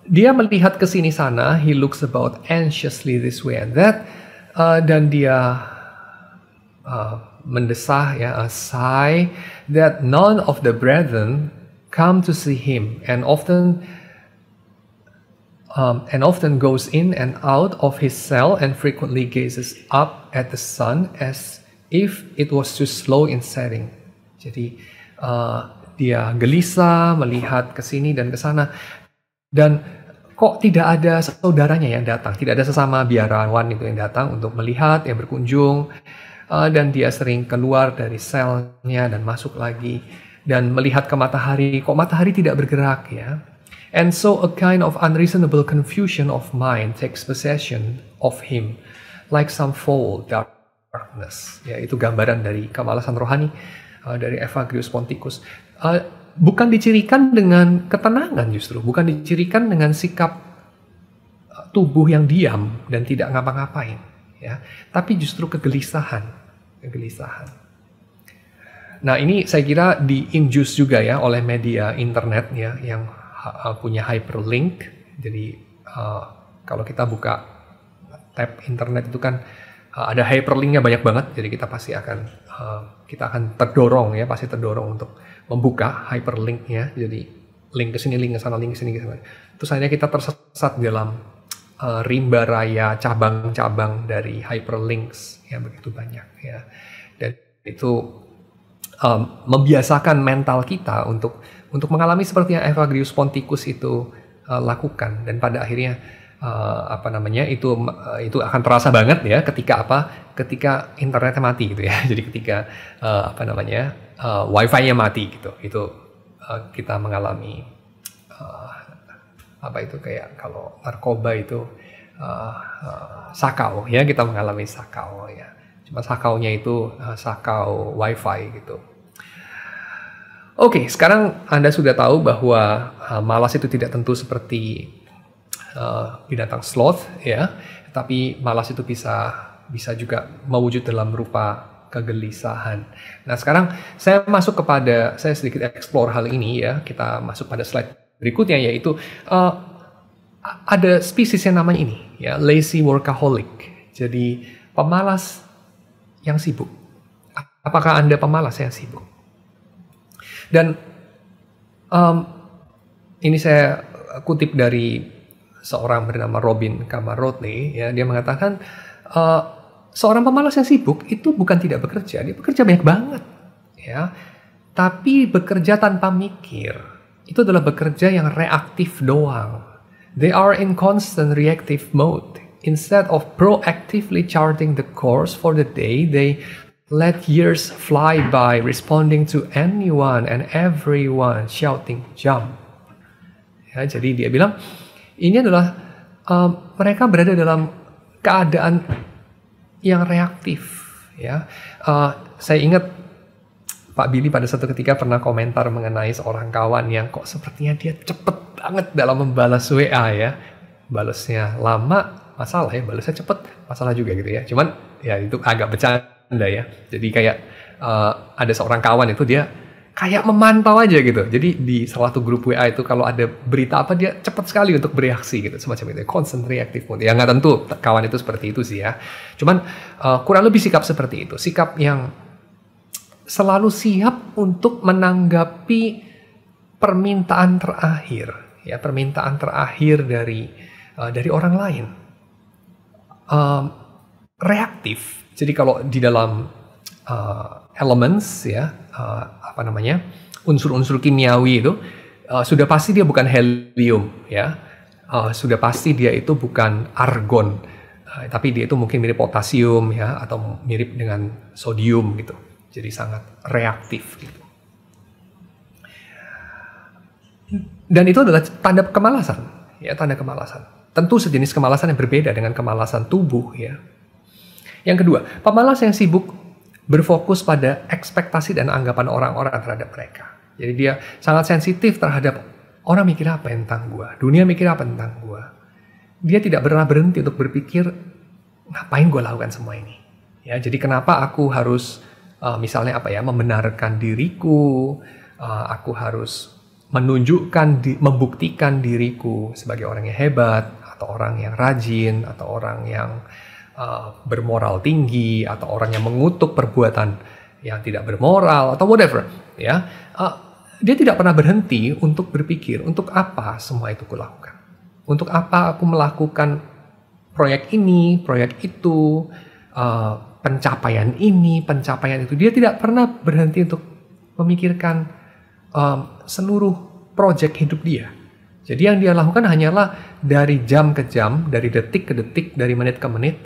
Dia melihat ke sini sana, he looks about anxiously this way and that, dan dia mendesah, ya, a sigh that none of the brethren come to see him, and often goes in and out of his cell and frequently gazes up at the sun as if it was too slow in setting. Jadi dia gelisah melihat ke sini dan ke sana, dan kok tidak ada saudaranya yang datang, tidak ada sesama biarawan itu yang datang untuk melihat, yang berkunjung. Dan dia sering keluar dari selnya dan masuk lagi dan melihat ke matahari, kok matahari tidak bergerak, ya. And so a kind of unreasonable confusion of mind takes possession of him like some foul darkness. Ya, itu gambaran dari kemalasan rohani dari Evagrius Ponticus. Bukan dicirikan dengan ketenangan, justru bukan dicirikan dengan sikap tubuh yang diam dan tidak ngapa-ngapain, ya, tapi justru kegelisahan. Nah, ini saya kira di-induce juga, ya, oleh media internet, ya, yang punya hyperlink. Jadi kalau kita buka tab internet itu kan ada hyperlinknya banyak banget. Jadi kita akan terdorong, ya, pasti terdorong untuk membuka hyperlinknya. Jadi link ke sini, link ke sana, link ke sini, ke sana. Terus akhirnya kita tersesat dalam rimba raya cabang-cabang dari hyperlinks yang begitu banyak, ya. Dan itu membiasakan mental kita untuk mengalami seperti yang Evagrius Ponticus itu lakukan, dan pada akhirnya itu akan terasa banget, ya, ketika internetnya mati gitu, ya. Jadi ketika wifi-nya mati gitu, itu kita mengalami kayak kalau narkoba itu sakau, ya, kita mengalami sakau, ya. Cuma sakaunya itu sakau wifi gitu. Oke, sekarang Anda sudah tahu bahwa malas itu tidak tentu seperti binatang sloth, ya, tapi malas itu bisa juga mewujud dalam rupa kegelisahan. Nah, sekarang saya sedikit explore hal ini, ya. Kita masuk pada slide berikutnya, yaitu ada spesies yang namanya ini, ya, lazy workaholic. Jadi pemalas yang sibuk. Apakah Anda pemalas yang sibuk? Dan ini saya kutip dari seorang bernama Robin Camarotney, ya. Dia mengatakan seorang pemalas yang sibuk itu bukan tidak bekerja, dia bekerja banyak banget, ya. Tapi bekerja tanpa mikir. Itu adalah bekerja yang reaktif doang. They are in constant reactive mode. instead of proactively charting the course for the day, they let years fly by responding to anyone and everyone shouting jump. Ya, jadi dia bilang ini adalah mereka berada dalam keadaan yang reaktif. Ya, saya ingat Pak Billy pada satu ketika pernah komentar mengenai seorang kawan yang kok sepertinya dia cepet banget dalam membalas WA ya. Balasnya lama, masalah ya, balasnya cepet, masalah juga gitu ya. Cuman ya itu agak bercanda ya. Jadi kayak ada seorang kawan itu dia kayak memantau aja gitu. Jadi di salah satu grup WA itu kalau ada berita apa dia cepat sekali untuk bereaksi gitu. Semacam itu, constant reactive mode. Ya nggak tentu kawan itu seperti itu sih ya. Cuman kurang lebih sikap seperti itu. Sikap yang selalu siap untuk menanggapi permintaan terakhir, ya permintaan terakhir dari orang lain. Reaktif. Jadi kalau di dalam elements ya unsur-unsur kimiawi itu sudah pasti dia bukan helium ya, sudah pasti dia itu bukan argon, tapi dia itu mungkin mirip potasium ya atau mirip dengan sodium gitu. Jadi sangat reaktif gitu. Dan itu adalah tanda kemalasan, ya tanda kemalasan. Tentu sejenis kemalasan yang berbeda dengan kemalasan tubuh ya. Yang kedua, pemalas yang sibuk berfokus pada ekspektasi dan anggapan orang-orang terhadap mereka. Jadi dia sangat sensitif terhadap orang mikir apa tentang gua, dunia mikir apa tentang gua. Dia tidak pernah berhenti untuk berpikir ngapain gua lakukan semua ini. Ya, jadi kenapa aku harus misalnya membenarkan diriku, aku harus membuktikan diriku sebagai orang yang hebat, atau orang yang rajin, atau orang yang bermoral tinggi, atau orang yang mengutuk perbuatan yang tidak bermoral, atau whatever. Ya, dia tidak pernah berhenti untuk berpikir, untuk apa semua itu kulakukan? Untuk apa aku melakukan proyek ini, proyek itu, pencapaian ini, pencapaian itu. Dia tidak pernah berhenti untuk memikirkan seluruh proyek hidup dia. Jadi yang dia lakukan hanyalah dari jam ke jam, dari detik ke detik, dari menit ke menit,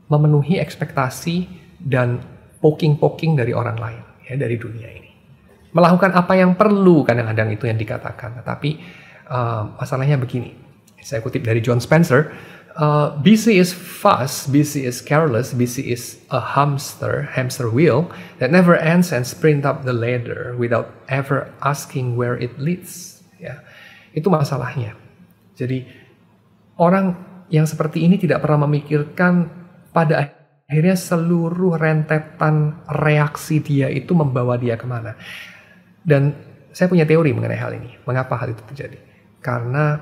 memenuhi ekspektasi dan poking-poking dari orang lain, ya, dari dunia ini. Melakukan apa yang perlu, kadang-kadang itu yang dikatakan. Tetapi masalahnya begini, saya kutip dari John Spencer, busy is fast, busy is careless, busy is a hamster wheel that never ends and sprint up the ladder without ever asking where it leads. Ya, itu masalahnya. Jadi orang yang seperti ini tidak pernah memikirkan pada akhirnya seluruh rentetan reaksi dia itu membawa dia kemana. Dan saya punya teori mengenai hal ini. Mengapa hal itu terjadi? Karena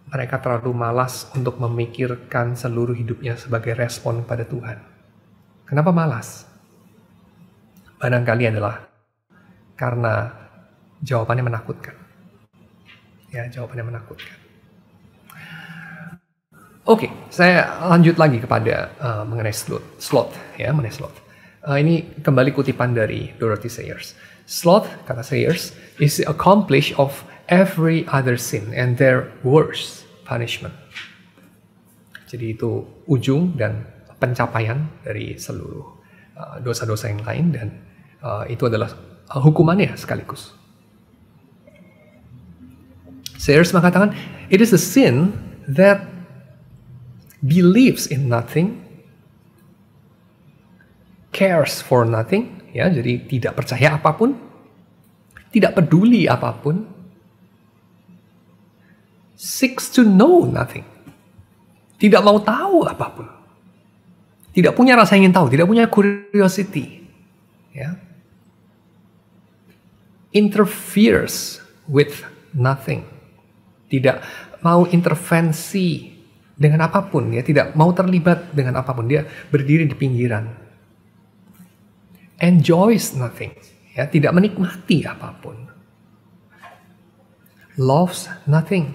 mereka terlalu malas untuk memikirkan seluruh hidupnya sebagai respon pada Tuhan. Kenapa malas? Barangkali adalah karena jawabannya menakutkan. Ya, jawabannya menakutkan. Oke, saya lanjut lagi kepada mengenai sloth, ya, mengenai sloth. Ini kembali kutipan dari Dorothy Sayers. Sloth, kata Sayers, is the accomplish of every other sin and their worst punishment. Jadi itu ujung dan pencapaian dari seluruh dosa-dosa yang lain, dan itu adalah hukumannya sekaligus. Sayers mengatakan, it is a sin that believes in nothing, cares for nothing, ya, jadi tidak percaya apapun, tidak peduli apapun, seeks to know nothing, tidak mau tahu apapun, tidak punya rasa ingin tahu, tidak punya curiosity, ya, interferes with nothing, tidak mau intervensi dengan apapun, ya, tidak mau terlibat dengan apapun, dia berdiri di pinggiran. Enjoys nothing, ya, tidak menikmati apapun. Loves nothing,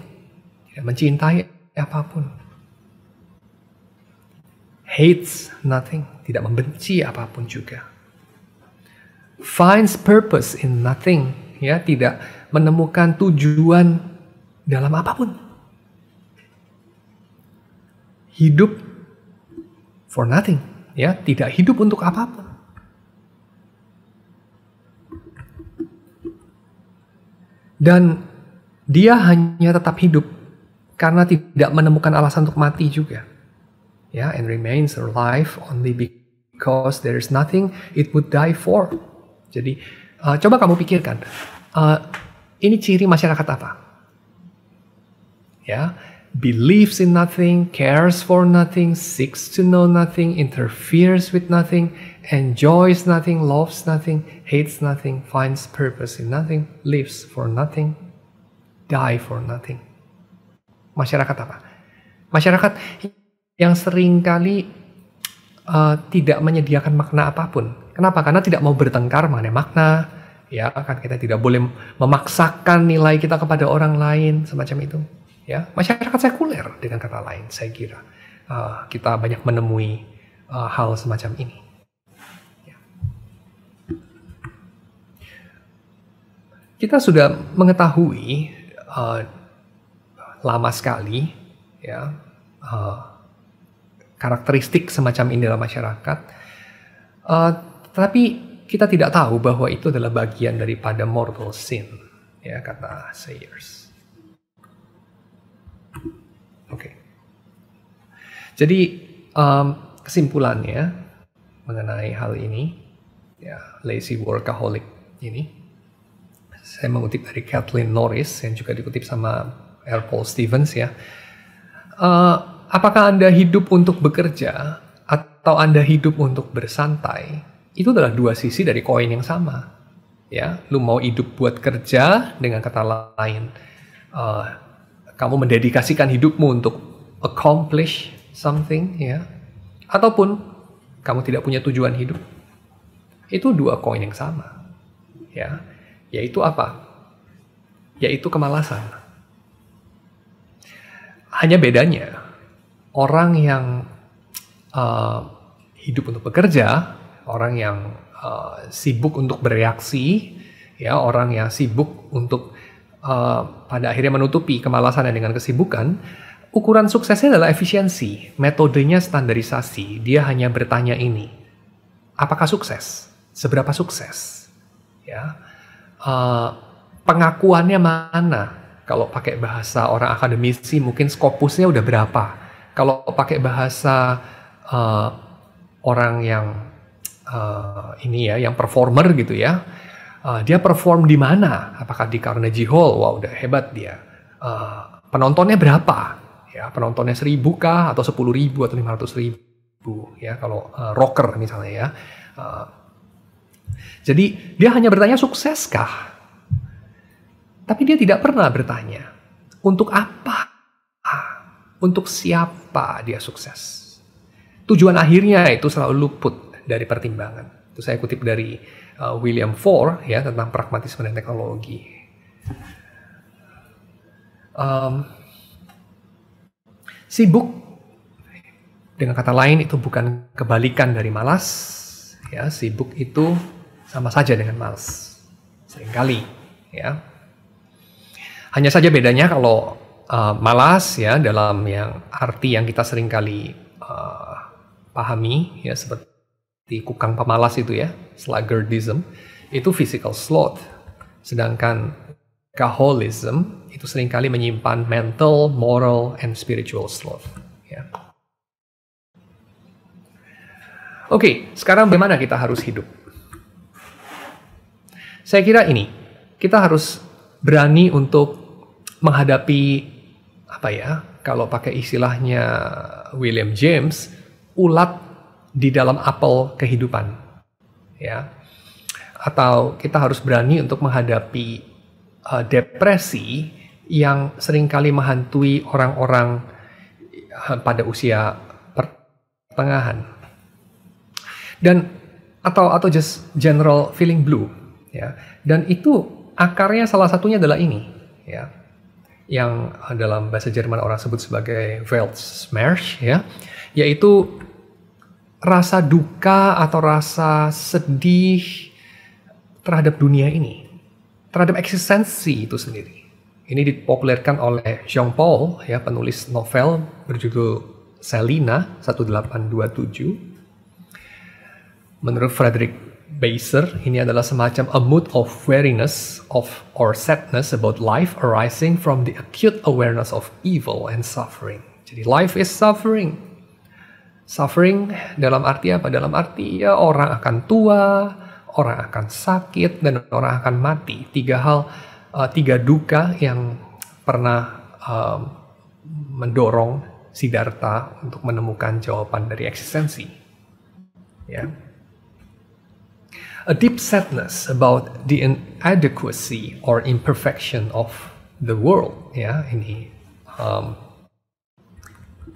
tidak mencintai apapun. Hates nothing, tidak membenci apapun juga. Finds purpose in nothing, ya, tidak menemukan tujuan dalam apapun. hidup for nothing, ya, tidak hidup untuk apapun. Dan dia hanya tetap hidup karena tidak menemukan alasan untuk mati juga. Ya, and remains alive only because there is nothing it would die for. Jadi, coba kamu pikirkan, ini ciri masyarakat apa? Ya, believes in nothing, cares for nothing, seeks to know nothing, interferes with nothing, enjoys nothing, loves nothing, hates nothing, finds purpose in nothing, lives for nothing, die for nothing. Masyarakat apa? Masyarakat yang seringkali tidak menyediakan makna apapun. Kenapa? Karena tidak mau bertengkar mengenai makna. Ya, kan kita tidak boleh memaksakan nilai kita kepada orang lain semacam itu. Ya, masyarakat sekuler dengan kata lain, saya kira kita banyak menemui hal semacam ini. Ya. Kita sudah mengetahui lama sekali, ya, karakteristik semacam ini dalam masyarakat, tapi kita tidak tahu bahwa itu adalah bagian daripada mortal sin, ya, kata Sayers. Oke. Jadi kesimpulannya mengenai hal ini, ya, lazy workaholic ini, saya mengutip dari Kathleen Norris yang juga dikutip sama R. Paul Stevens, ya. Apakah Anda hidup untuk bekerja atau Anda hidup untuk bersantai? Itu adalah dua sisi dari koin yang sama. Ya, lu mau hidup buat kerja, dengan kata lain, kamu mendedikasikan hidupmu untuk accomplish something, ya, ataupun kamu tidak punya tujuan hidup. Itu dua koin yang sama, ya. Yaitu apa? Yaitu kemalasan. Hanya bedanya, orang yang hidup untuk bekerja, orang yang sibuk untuk bereaksi, ya, orang yang sibuk untuk pada akhirnya menutupi kemalasannya dengan kesibukan, ukuran suksesnya adalah efisiensi, metodenya standarisasi. Dia hanya bertanya ini, apakah sukses? Seberapa sukses? Ya, pengakuannya mana? Kalau pakai bahasa orang akademisi mungkin skopusnya udah berapa? Kalau pakai bahasa orang yang ini ya, yang performer gitu ya, dia perform di mana? Apakah di Carnegie Hall? Wah, udah hebat dia. Penontonnya berapa? Ya, penontonnya 1.000 kah? Atau 10.000 atau 500.000? Ya, kalau rocker misalnya ya. Jadi dia hanya bertanya sukseskah? Tapi dia tidak pernah bertanya untuk apa? Untuk siapa dia sukses? Tujuan akhirnya itu selalu luput dari pertimbangan. Itu saya kutip dari William Ford, ya, tentang pragmatisme dan teknologi. Sibuk, dengan kata lain, itu bukan kebalikan dari malas. Ya, sibuk itu sama saja dengan malas. Seringkali, ya. Hanya saja bedanya kalau malas, ya, dalam yang arti yang kita seringkali pahami, ya, seperti kukang pemalas itu ya, sluggardism, itu physical sloth. Sedangkan workaholism itu seringkali menyimpan mental, moral, and spiritual sloth. Ya. Oke, sekarang bagaimana kita harus hidup? Saya kira ini, kita harus berani untuk menghadapi, apa ya, kalau pakai istilahnya William James, ulat di dalam apel kehidupan, ya. Atau kita harus berani untuk menghadapi depresi yang seringkali menghantui orang-orang pada usia pertengahan, dan atau just general feeling blue, ya. Dan itu akarnya salah satunya adalah ini, ya, yang dalam bahasa Jerman orang sebut sebagai Weltschmerz, ya, yaitu rasa duka atau rasa sedih terhadap dunia ini, terhadap eksistensi itu sendiri. Ini dipopulerkan oleh Jean Paul, ya, penulis novel berjudul Selina 1827. Menurut Frederick Beiser, ini adalah semacam a mood of weariness or sadness about life arising from the acute awareness of evil and suffering. Jadi life is suffering. Suffering dalam arti apa? Dalam arti ya orang akan tua, orang akan sakit, dan orang akan mati. Tiga duka yang pernah mendorong Siddhartha untuk menemukan jawaban dari eksistensi. Ya. A deep sadness about the inadequacy or imperfection of the world. Ya, ini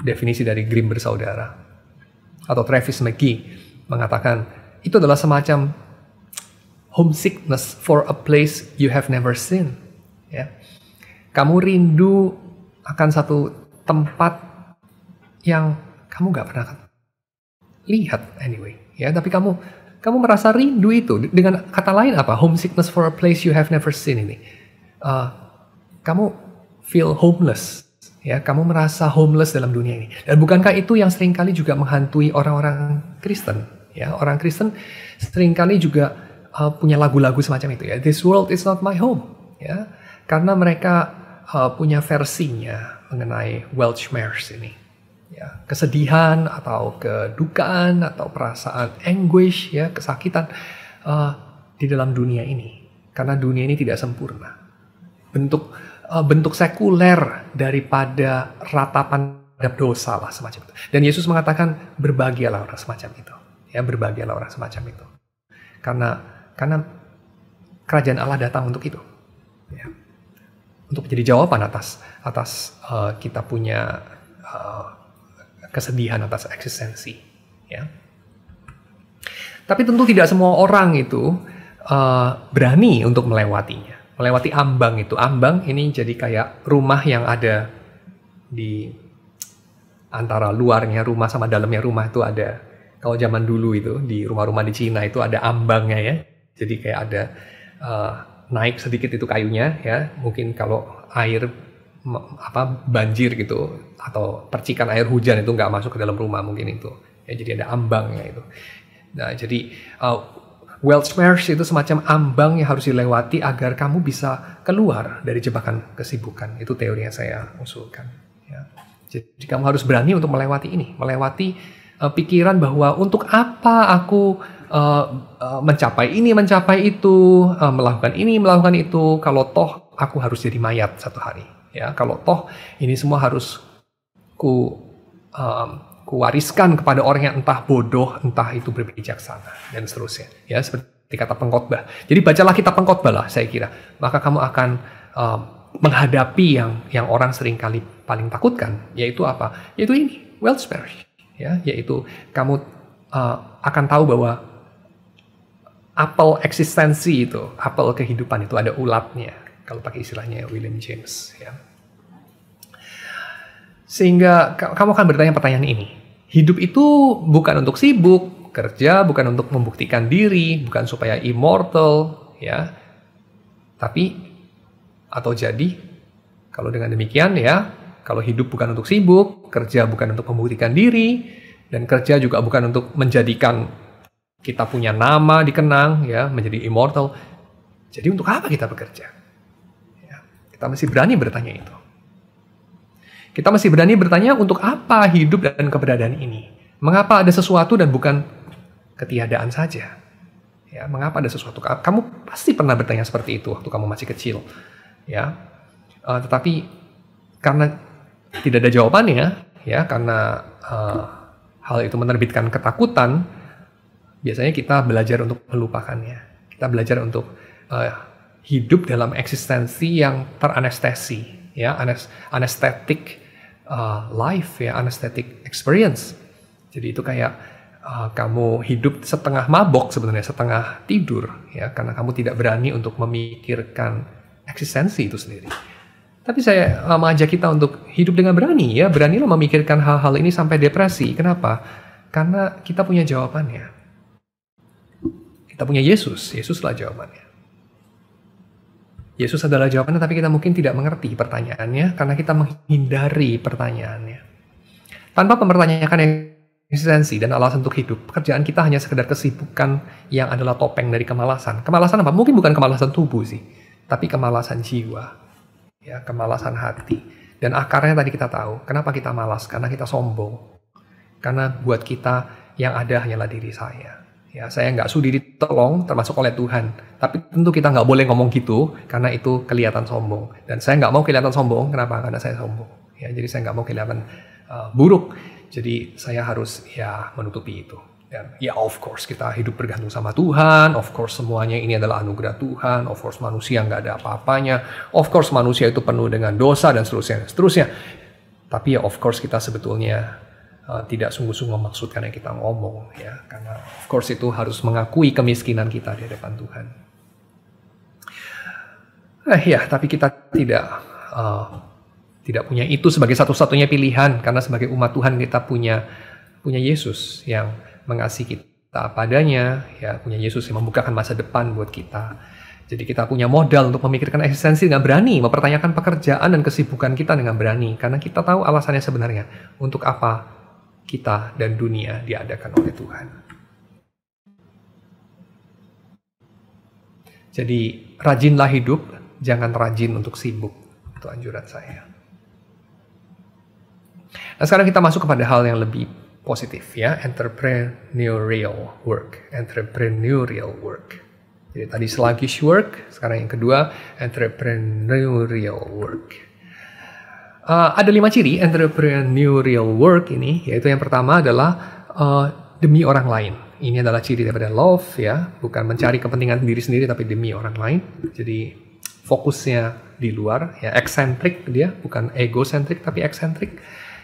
definisi dari Grimm bersaudara. Atau Travis McGee mengatakan itu adalah semacam homesickness for a place you have never seen. Ya. Kamu rindu akan satu tempat yang kamu gak pernah lihat anyway. Ya, tapi kamu merasa rindu itu. Dengan kata lain apa? Homesickness for a place you have never seen ini. Kamu feel homeless. Ya, kamu merasa homeless dalam dunia ini. Dan bukankah itu yang seringkali juga menghantui orang-orang Kristen? Ya, orang Kristen seringkali juga punya lagu-lagu semacam itu. Ya, This world is not my home. Ya, karena mereka punya versinya mengenai Weltschmerz ini. Ya, kesedihan atau kedukaan atau perasaan anguish, ya, kesakitan di dalam dunia ini, karena dunia ini tidak sempurna. Bentuk sekuler daripada ratapan terhadap dosa lah semacam itu. Dan Yesus mengatakan berbahagialah orang semacam itu. Ya, berbahagialah orang semacam itu. Karena kerajaan Allah datang untuk itu. Ya. Untuk menjadi jawaban atas kita punya kesedihan atas eksistensi, ya. Tapi tentu tidak semua orang itu berani untuk melewatinya, melewati ambang itu. Ambang ini jadi kayak rumah yang ada di antara luarnya rumah sama dalamnya rumah itu ada. Kalau zaman dulu itu di rumah-rumah di Cina itu ada ambangnya, ya. Jadi kayak ada naik sedikit itu kayunya, ya. Mungkin kalau air banjir gitu atau percikan air hujan itu nggak masuk ke dalam rumah mungkin itu, ya, jadi ada ambangnya itu. Nah, jadi Weltschmerz itu semacam ambang yang harus dilewati agar kamu bisa keluar dari jebakan kesibukan. Itu teori yang saya usulkan, ya. Jadi kamu harus berani untuk melewati ini, melewati pikiran bahwa untuk apa aku mencapai ini, mencapai itu, melakukan ini, melakukan itu, kalau toh aku harus jadi mayat satu hari. Ya, kalau toh ini semua harus kuwariskan kepada orang yang entah bodoh, entah itu berbijaksana, dan seterusnya. Ya, seperti kata pengkhotbah. Jadi bacalah kitab pengkhotbah lah, saya kira. Maka kamu akan menghadapi yang orang seringkali paling takutkan, yaitu apa? Yaitu ini, Weltschmerz. Ya, yaitu kamu akan tahu bahwa apel eksistensi itu, apel kehidupan itu ada ulatnya. Kalau pakai istilahnya William James, ya. Sehingga kamu akan bertanya pertanyaan ini. Hidup itu bukan untuk sibuk, kerja bukan untuk membuktikan diri, bukan supaya immortal, ya. Tapi, atau jadi, kalau dengan demikian, ya, kalau hidup bukan untuk sibuk, kerja bukan untuk membuktikan diri, dan kerja juga bukan untuk menjadikan kita punya nama dikenang, ya, menjadi immortal. Jadi untuk apa kita bekerja? Kita masih berani bertanya itu. Kita masih berani bertanya untuk apa hidup dan keberadaan ini. Mengapa ada sesuatu dan bukan ketiadaan saja? Ya, mengapa ada sesuatu? Kamu pasti pernah bertanya seperti itu waktu kamu masih kecil. Ya, tetapi karena tidak ada jawabannya, ya, karena hal itu menerbitkan ketakutan, biasanya kita belajar untuk melupakannya. Kita belajar untuk hidup dalam eksistensi yang teranestesi, ya, anesthetic life, ya, anesthetic experience. Jadi itu kayak kamu hidup setengah mabok sebenarnya, setengah tidur, ya, karena kamu tidak berani untuk memikirkan eksistensi itu sendiri. Tapi saya mengajak kita untuk hidup dengan berani, ya, beranilah memikirkan hal-hal ini sampai depresi. Kenapa? Karena kita punya jawabannya. Kita punya Yesus, Yesuslah jawabannya. Yesus adalah jawabannya, tapi kita mungkin tidak mengerti pertanyaannya karena kita menghindari pertanyaannya. Tanpa mempertanyakan eksistensi dan alasan untuk hidup, pekerjaan kita hanya sekedar kesibukan yang adalah topeng dari kemalasan. Kemalasan apa? Mungkin bukan kemalasan tubuh sih, tapi kemalasan jiwa, ya, kemalasan hati. Dan akarnya tadi kita tahu, kenapa kita malas? Karena kita sombong. Karena buat kita yang ada hanyalah diri saya. Ya, saya nggak sudi ditolong, termasuk oleh Tuhan. Tapi tentu kita nggak boleh ngomong gitu, karena itu kelihatan sombong. Dan saya nggak mau kelihatan sombong, kenapa? Karena saya sombong. Ya, jadi saya nggak mau kelihatan buruk. Jadi saya harus ya menutupi itu. Dan ya of course kita hidup bergantung sama Tuhan. Of course semuanya ini adalah anugerah Tuhan. Of course manusia nggak ada apa-apanya. Of course manusia itu penuh dengan dosa dan seterusnya. Tapi ya of course kita sebetulnya tidak sungguh-sungguh memaksudkan yang kita ngomong, ya, karena of course itu harus mengakui kemiskinan kita di hadapan Tuhan. Ya, tapi kita tidak punya itu sebagai satu-satunya pilihan, karena sebagai umat Tuhan kita punya Yesus yang mengasihi kita padanya, ya, punya Yesus yang membukakan masa depan buat kita. Jadi kita punya modal untuk memikirkan eksistensi dengan berani, mempertanyakan pekerjaan dan kesibukan kita dengan berani, karena kita tahu alasannya sebenarnya untuk apa kita dan dunia diadakan oleh Tuhan. Jadi rajinlah hidup, jangan rajin untuk sibuk. Itu anjuran saya. Nah, sekarang kita masuk kepada hal yang lebih positif, ya, entrepreneurial work. Jadi tadi sluggish work, sekarang yang kedua entrepreneurial work. Ada 5 ciri entrepreneurial work ini, yaitu yang pertama adalah demi orang lain. Ini adalah ciri daripada love, ya, bukan mencari kepentingan diri sendiri tapi demi orang lain. Jadi fokusnya di luar, ya, eccentric dia, bukan egocentric tapi eccentric.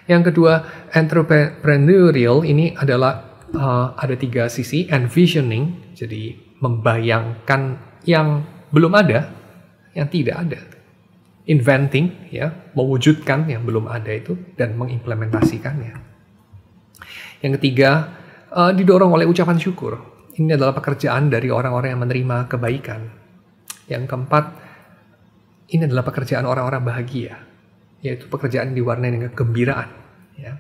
Yang kedua, entrepreneurial ini adalah ada 3 sisi, envisioning, jadi membayangkan yang belum ada, yang tidak ada. Inventing, ya, mewujudkan yang belum ada itu dan mengimplementasikannya. Yang ketiga, didorong oleh ucapan syukur. Ini adalah pekerjaan dari orang-orang yang menerima kebaikan. Yang keempat, ini adalah pekerjaan orang-orang bahagia, yaitu pekerjaan yang diwarnai dengan kegembiraan, ya.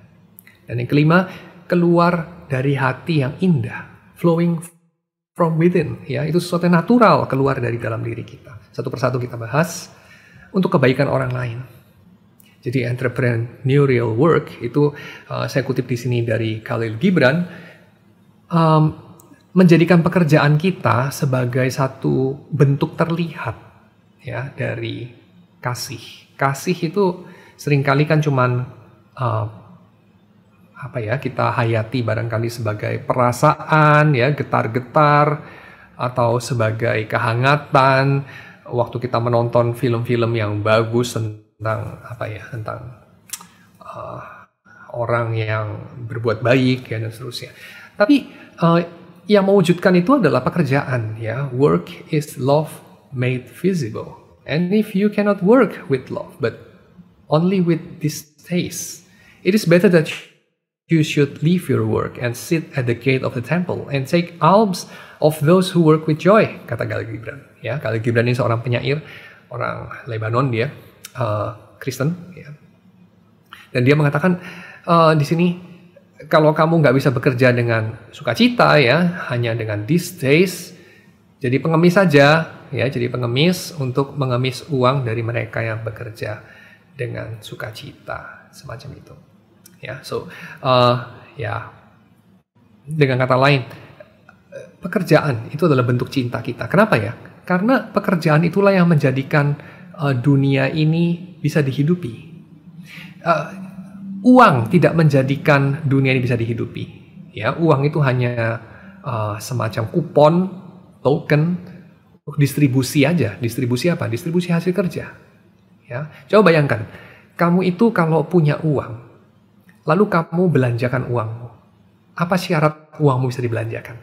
Dan yang kelima, keluar dari hati yang indah, flowing from within, ya, itu sesuatu yang natural keluar dari dalam diri kita. Satu persatu kita bahas. Untuk kebaikan orang lain. Jadi entrepreneurial work itu saya kutip di sini dari Khalil Gibran, menjadikan pekerjaan kita sebagai satu bentuk terlihat, ya, dari kasih. Kasih itu seringkali kan cuman kita hayati barangkali sebagai perasaan, ya, getar-getar, atau sebagai kehangatan waktu kita menonton film-film yang bagus tentang orang yang berbuat baik, ya, dan seterusnya. Tapi yang mewujudkan itu adalah pekerjaan, ya. Work is love made visible. And if you cannot work with love, but only with distaste, it is better that you should leave your work and sit at the gate of the temple and take alms of those who work with joy, kata Khalil Gibran. Ya, Khalil Gibran ini seorang penyair, orang Lebanon, dia Kristen, ya. Dan dia mengatakan di sini, kalau kamu nggak bisa bekerja dengan sukacita, ya, hanya dengan distaste, jadi pengemis saja, ya, jadi pengemis untuk mengemis uang dari mereka yang bekerja dengan sukacita, semacam itu. Ya, dengan kata lain, pekerjaan itu adalah bentuk cinta kita. Kenapa, ya? Karena pekerjaan itulah yang menjadikan dunia ini bisa dihidupi. Uang tidak menjadikan dunia ini bisa dihidupi. Ya, uang itu hanya semacam kupon, token untuk distribusi aja. Distribusi apa? Distribusi hasil kerja. Ya, coba bayangkan, kamu itu kalau punya uang, lalu kamu belanjakan uangmu. Apa syarat uangmu bisa dibelanjakan?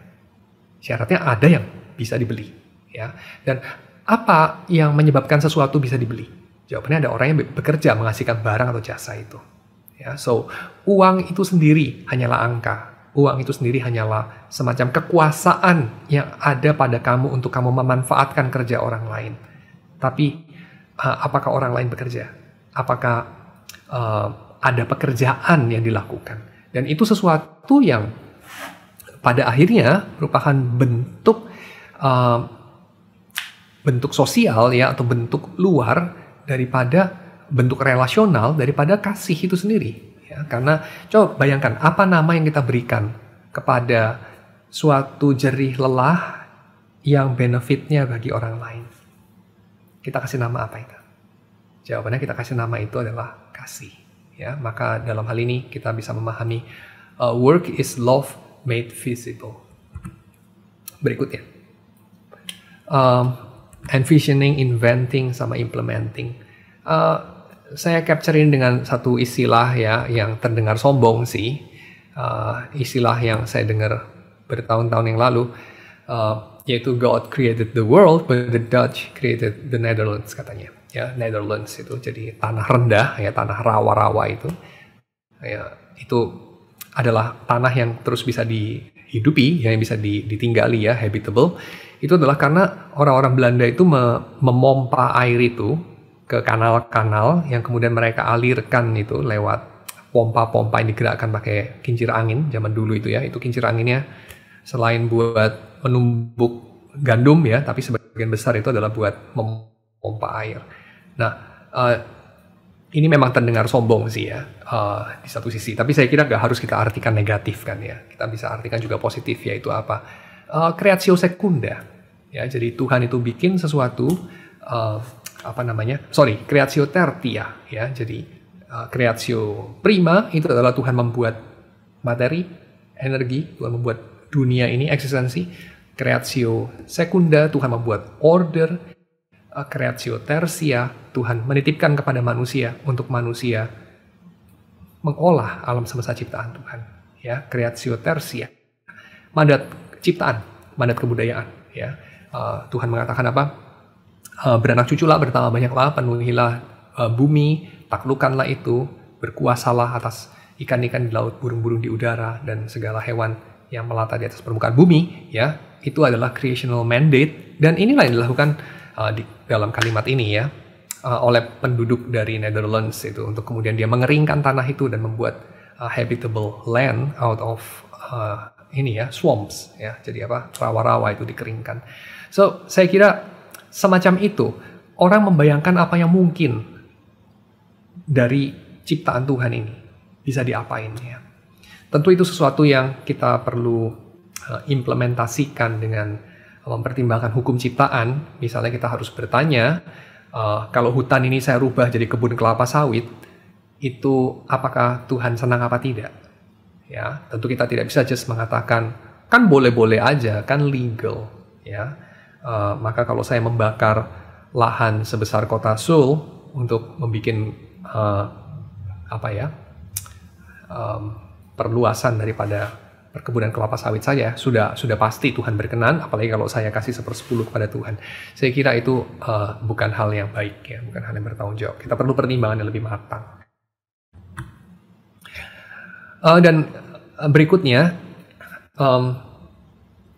Syaratnya ada yang bisa dibeli, ya. Dan apa yang menyebabkan sesuatu bisa dibeli? Jawabannya ada orang yang bekerja menghasilkan barang atau jasa itu. Ya, so uang itu sendiri hanyalah angka. Uang itu sendiri hanyalah semacam kekuasaan yang ada pada kamu untuk kamu memanfaatkan kerja orang lain. Tapi apakah orang lain bekerja? Apakah ada pekerjaan yang dilakukan. Dan itu sesuatu yang pada akhirnya merupakan bentuk sosial ya, atau bentuk luar daripada bentuk relasional daripada kasih itu sendiri. Ya, karena coba bayangkan apa nama yang kita berikan kepada suatu jerih lelah yang benefitnya bagi orang lain. Kita kasih nama apa itu? Jawabannya kita kasih nama itu adalah kasih. Ya, maka dalam hal ini kita bisa memahami work is love made visible. Berikutnya, envisioning, inventing, sama implementing. Saya capturein dengan satu istilah ya yang terdengar sombong sih, istilah yang saya dengar bertahun-tahun yang lalu, yaitu God created the world, but the Dutch created the Netherlands katanya. Ya, Netherlands itu jadi tanah rendah ya, tanah rawa-rawa itu. Ya, itu adalah tanah yang terus bisa dihidupi, ya, yang bisa ditinggali ya, habitable. Itu adalah karena orang-orang Belanda itu memompa air itu ke kanal-kanal yang kemudian mereka alirkan itu lewat pompa-pompa yang digerakkan pakai kincir angin zaman dulu itu ya. Itu kincir anginnya selain buat menumbuk gandum ya, tapi sebagian besar itu adalah buat memompa air. Nah, ini memang terdengar sombong sih ya di satu sisi, tapi saya kira nggak harus kita artikan negatif kan ya. Kita bisa artikan juga positif, yaitu apa? Creatio secunda. Ya, jadi Tuhan itu bikin sesuatu creatio tertia ya. Jadi creatio prima itu adalah Tuhan membuat materi, energi, Tuhan membuat dunia ini eksistensi. Creatio secunda, Tuhan membuat order. Creatio tertia, Tuhan menitipkan kepada manusia untuk manusia mengolah alam semesta ciptaan Tuhan. Ya, creatio tertia. Mandat ciptaan, mandat kebudayaan. Ya, Tuhan mengatakan apa? Beranak cuculah, bertambah banyaklah, penuhilah bumi, taklukkanlah itu, berkuasalah atas ikan-ikan di laut, burung-burung di udara, dan segala hewan yang melata di atas permukaan bumi. Ya, itu adalah creational mandate, dan inilah yang dilakukan di dalam kalimat ini ya oleh penduduk dari Netherlands itu, untuk kemudian dia mengeringkan tanah itu dan membuat habitable land out of swamps ya. Jadi apa? Rawa-rawa itu dikeringkan. So, saya kira semacam itu orang membayangkan apa yang mungkin dari ciptaan Tuhan ini bisa diapain ya. Tentu itu sesuatu yang kita perlu implementasikan dengan mempertimbangkan hukum ciptaan. Misalnya kita harus bertanya, kalau hutan ini saya rubah jadi kebun kelapa sawit, itu apakah Tuhan senang apa tidak? Ya, tentu kita tidak bisa just mengatakan, kan boleh-boleh aja, kan legal. Ya, maka kalau saya membakar lahan sebesar kota Seoul untuk membuat perluasan daripada perkebunan kelapa sawit saya, sudah pasti Tuhan berkenan, apalagi kalau saya kasih 1/10 kepada Tuhan. Saya kira itu bukan hal yang baik ya, bukan hal yang bertanggung jawab. Kita perlu pertimbangan yang lebih matang. Dan berikutnya,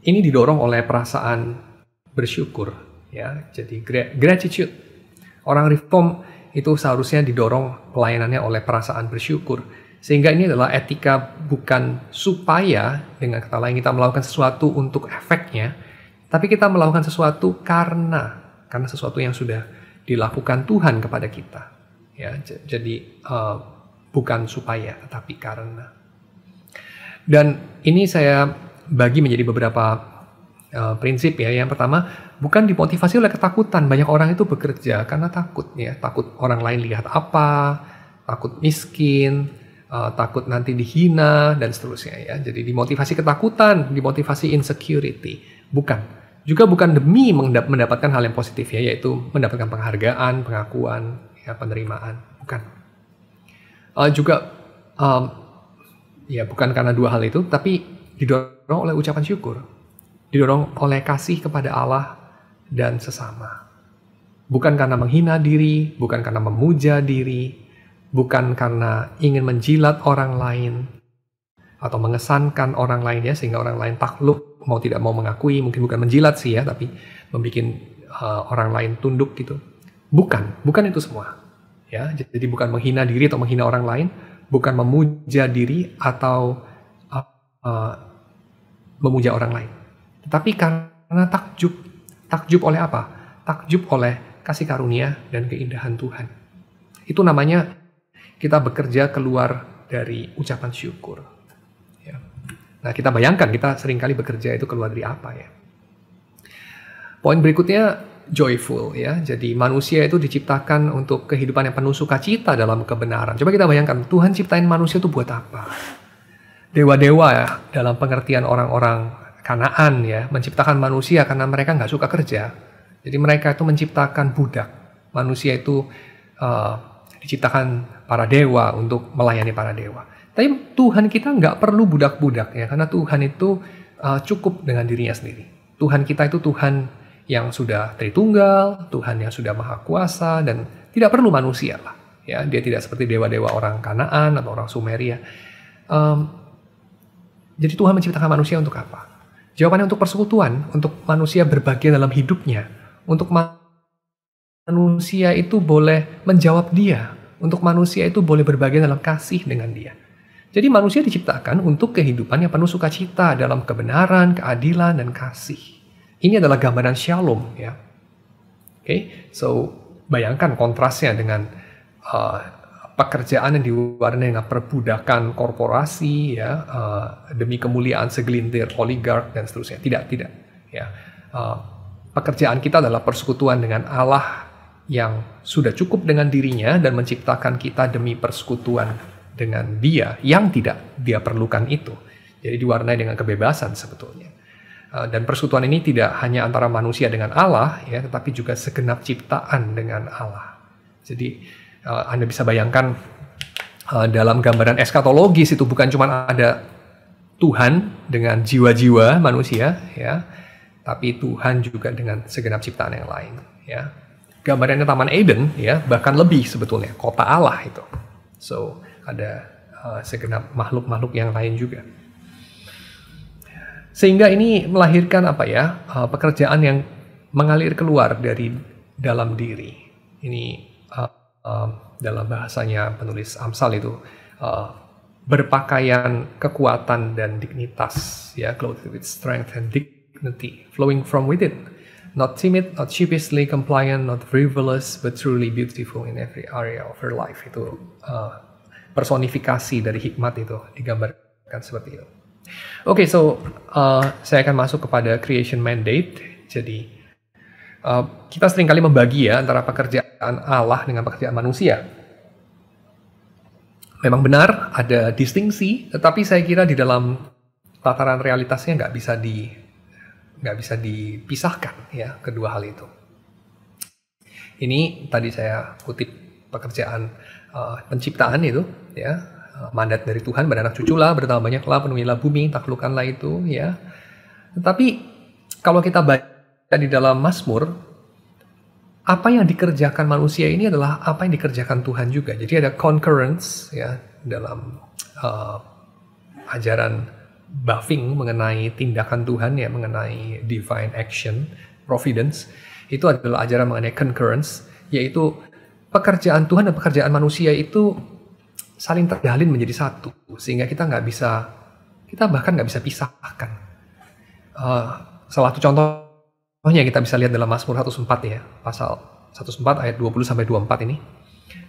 ini didorong oleh perasaan bersyukur ya. Jadi gratitude. Orang reform itu seharusnya didorong pelayanannya oleh perasaan bersyukur. Sehingga ini adalah etika bukan supaya, dengan kata lain, kita melakukan sesuatu untuk efeknya, tapi kita melakukan sesuatu karena sesuatu yang sudah dilakukan Tuhan kepada kita. Ya, jadi bukan supaya, tetapi karena. Dan ini saya bagi menjadi beberapa prinsip ya. Yang pertama, bukan dimotivasi oleh ketakutan. Banyak orang itu bekerja karena takut ya, takut orang lain lihat apa, takut miskin, takut nanti dihina, dan seterusnya ya. Jadi dimotivasi ketakutan, dimotivasi insecurity. Bukan. Juga bukan demi mendapatkan hal yang positif ya, yaitu mendapatkan penghargaan, pengakuan, ya, penerimaan. Bukan. Bukan karena dua hal itu, tapi didorong oleh ucapan syukur. Didorong oleh kasih kepada Allah dan sesama. Bukan karena menghina diri, bukan karena memuja diri, bukan karena ingin menjilat orang lain atau mengesankan orang lain ya, sehingga orang lain takluk, mau tidak mau mengakui, mungkin bukan menjilat sih ya, tapi membuat orang lain tunduk gitu. Bukan itu semua. Ya, jadi bukan menghina diri atau menghina orang lain, bukan memuja diri atau memuja orang lain. Tetapi karena takjub. Takjub oleh apa? Takjub oleh kasih karunia dan keindahan Tuhan. Itu namanya kita bekerja keluar dari ucapan syukur. Ya. Nah, kita bayangkan kita seringkali bekerja itu keluar dari apa ya? Poin berikutnya joyful ya. Jadi manusia itu diciptakan untuk kehidupan yang penuh sukacita dalam kebenaran. Coba kita bayangkan Tuhan ciptain manusia itu buat apa? Dewa-dewa ya, dalam pengertian orang-orang Kanaan ya, menciptakan manusia karena mereka nggak suka kerja. Jadi mereka itu menciptakan budak. Manusia itu diciptakan para dewa untuk melayani para dewa. Tapi Tuhan kita nggak perlu budak-budak ya, karena Tuhan itu cukup dengan dirinya sendiri. Tuhan kita itu Tuhan yang sudah Tritunggal, Tuhan yang sudah Maha Kuasa, dan tidak perlu manusia lah. Ya, dia tidak seperti dewa-dewa orang Kanaan atau orang Sumeria. Jadi Tuhan menciptakan manusia untuk apa? Jawabannya untuk persekutuan, untuk manusia berbahagia dalam hidupnya, untuk manusia itu boleh menjawab dia, untuk manusia itu boleh berbahagia dalam kasih dengan dia. Jadi manusia diciptakan untuk kehidupan yang penuh sukacita dalam kebenaran, keadilan, dan kasih. Ini adalah gambaran shalom ya. Oke, so bayangkan kontrasnya dengan pekerjaan yang diwarnai dengan perbudakan korporasi ya, demi kemuliaan segelintir oligark dan seterusnya. Tidak ya. Pekerjaan kita adalah persekutuan dengan Allah yang sudah cukup dengan dirinya dan menciptakan kita demi persekutuan dengan Dia yang tidak Dia perlukan itu. Jadi diwarnai dengan kebebasan sebetulnya. Dan persekutuan ini tidak hanya antara manusia dengan Allah ya, tetapi juga segenap ciptaan dengan Allah. Jadi Anda bisa bayangkan dalam gambaran eskatologis itu bukan cuma ada Tuhan dengan jiwa-jiwa manusia ya, tapi Tuhan juga dengan segenap ciptaan yang lain ya. Gambarannya Taman Eden ya, bahkan lebih sebetulnya, kota Allah itu. So, ada segenap makhluk-makhluk yang lain juga. Sehingga ini melahirkan apa ya? Pekerjaan yang mengalir keluar dari dalam diri. Ini dalam bahasanya penulis Amsal itu berpakaian kekuatan dan dignitas ya, clothed with strength and dignity flowing from within, not timid, not sheepishly compliant, not frivolous, but truly beautiful in every area of her life. Itu personifikasi dari hikmat itu digambarkan seperti itu. Oke, so saya akan masuk kepada creation mandate. Jadi kita seringkali membagi ya antara pekerjaan Allah dengan pekerjaan manusia. Memang benar ada distingsi, tetapi saya kira di dalam tataran realitasnya nggak bisa dipisahkan ya kedua hal itu. Ini tadi saya kutip pekerjaan penciptaan itu ya. Mandat dari Tuhan, beranak cuculah, bertambah banyaklah, penuhilah bumi, taklukkanlah itu ya. Tetapi kalau kita baca di dalam Mazmur, apa yang dikerjakan manusia ini adalah apa yang dikerjakan Tuhan juga. Jadi ada concurrence ya dalam ajaran Bavinck mengenai tindakan Tuhan ya, mengenai divine action, providence. Itu adalah ajaran mengenai concurrence, yaitu pekerjaan Tuhan dan pekerjaan manusia itu saling terjalin menjadi satu, sehingga kita bahkan nggak bisa pisahkan. Salah satu contohnya kita bisa lihat dalam Mazmur 104 ya, pasal 104 ayat 20-24 ini.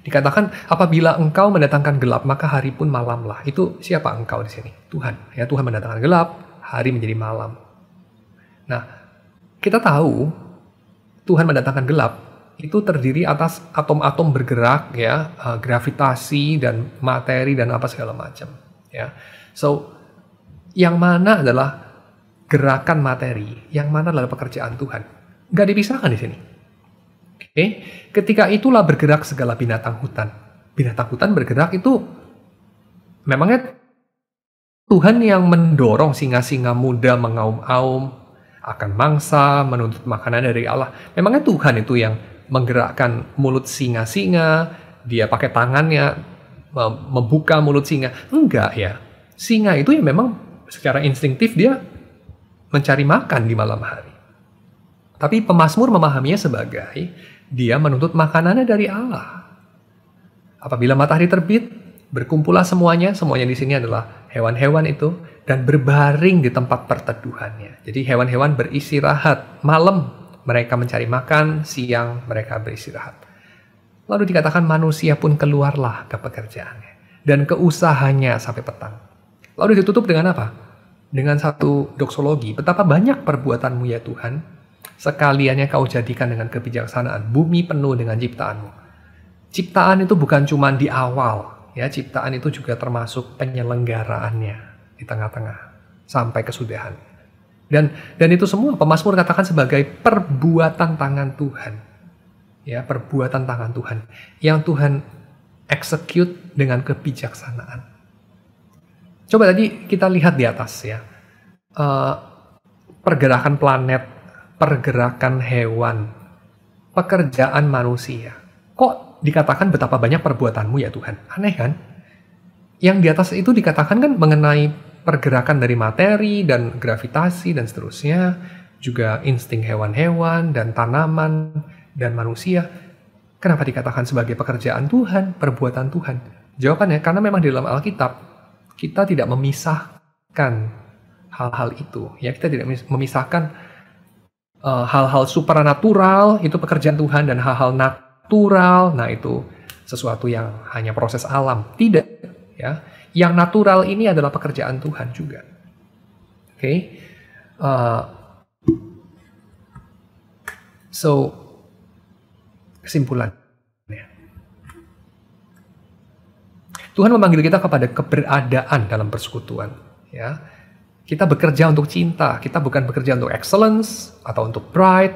Dikatakan, apabila engkau mendatangkan gelap, maka hari pun malamlah. Itu siapa engkau di sini? Tuhan. Ya, Tuhan mendatangkan gelap, hari menjadi malam. Nah, kita tahu Tuhan mendatangkan gelap itu terdiri atas atom-atom bergerak ya, gravitasi dan materi dan apa segala macam ya. So yang mana adalah gerakan materi, yang mana adalah pekerjaan Tuhan, nggak dipisahkan di sini. Oke, ketika itulah bergerak segala binatang hutan. Binatang hutan bergerak itu memangnya Tuhan yang mendorong singa-singa muda mengaum-aum akan mangsa, menuntut makanan dari Allah. Memangnya Tuhan itu yang menggerakkan mulut singa-singa, dia pakai tangannya membuka mulut singa. Enggak ya. Singa itu ya memang secara instinktif dia mencari makan di malam hari. Tapi pemazmur memahaminya sebagai dia menuntut makanannya dari Allah. Apabila matahari terbit, Berkumpullah semuanya di sini adalah hewan-hewan itu, dan berbaring di tempat perteduhannya. Jadi hewan-hewan beristirahat, malam mereka mencari makan, siang mereka beristirahat. Lalu dikatakan manusia pun keluarlah ke pekerjaannya, dan ke usahanya sampai petang. Lalu ditutup dengan apa? Dengan satu doksologi, betapa banyak perbuatanmu ya Tuhan, sekaliannya kau jadikan dengan kebijaksanaan, bumi penuh dengan ciptaanmu. Ciptaan itu bukan cuma di awal, ya, ciptaan itu juga termasuk penyelenggaraannya di tengah-tengah sampai kesudahan. Dan itu semua pemazmur katakan sebagai perbuatan tangan Tuhan. Ya, perbuatan tangan Tuhan yang Tuhan execute dengan kebijaksanaan. Coba tadi kita lihat di atas ya. Pergerakan planet, pergerakan hewan, pekerjaan manusia. Kok dikatakan betapa banyak perbuatanmu ya Tuhan? Aneh kan? Yang di atas itu dikatakan kan mengenai pergerakan dari materi dan gravitasi dan seterusnya, juga insting hewan-hewan dan tanaman dan manusia. Kenapa dikatakan sebagai pekerjaan Tuhan, perbuatan Tuhan? Jawabannya karena memang di dalam Alkitab kita tidak memisahkan hal-hal itu. Ya, kita tidak memisahkan hal-hal supranatural itu pekerjaan Tuhan dan hal-hal natural, nah itu sesuatu yang hanya proses alam. Tidak, ya. Yang natural ini adalah pekerjaan Tuhan juga. Oke. So kesimpulan. Tuhan memanggil kita kepada keberadaan dalam persekutuan, ya. Kita bekerja untuk cinta, kita bukan bekerja untuk excellence atau untuk pride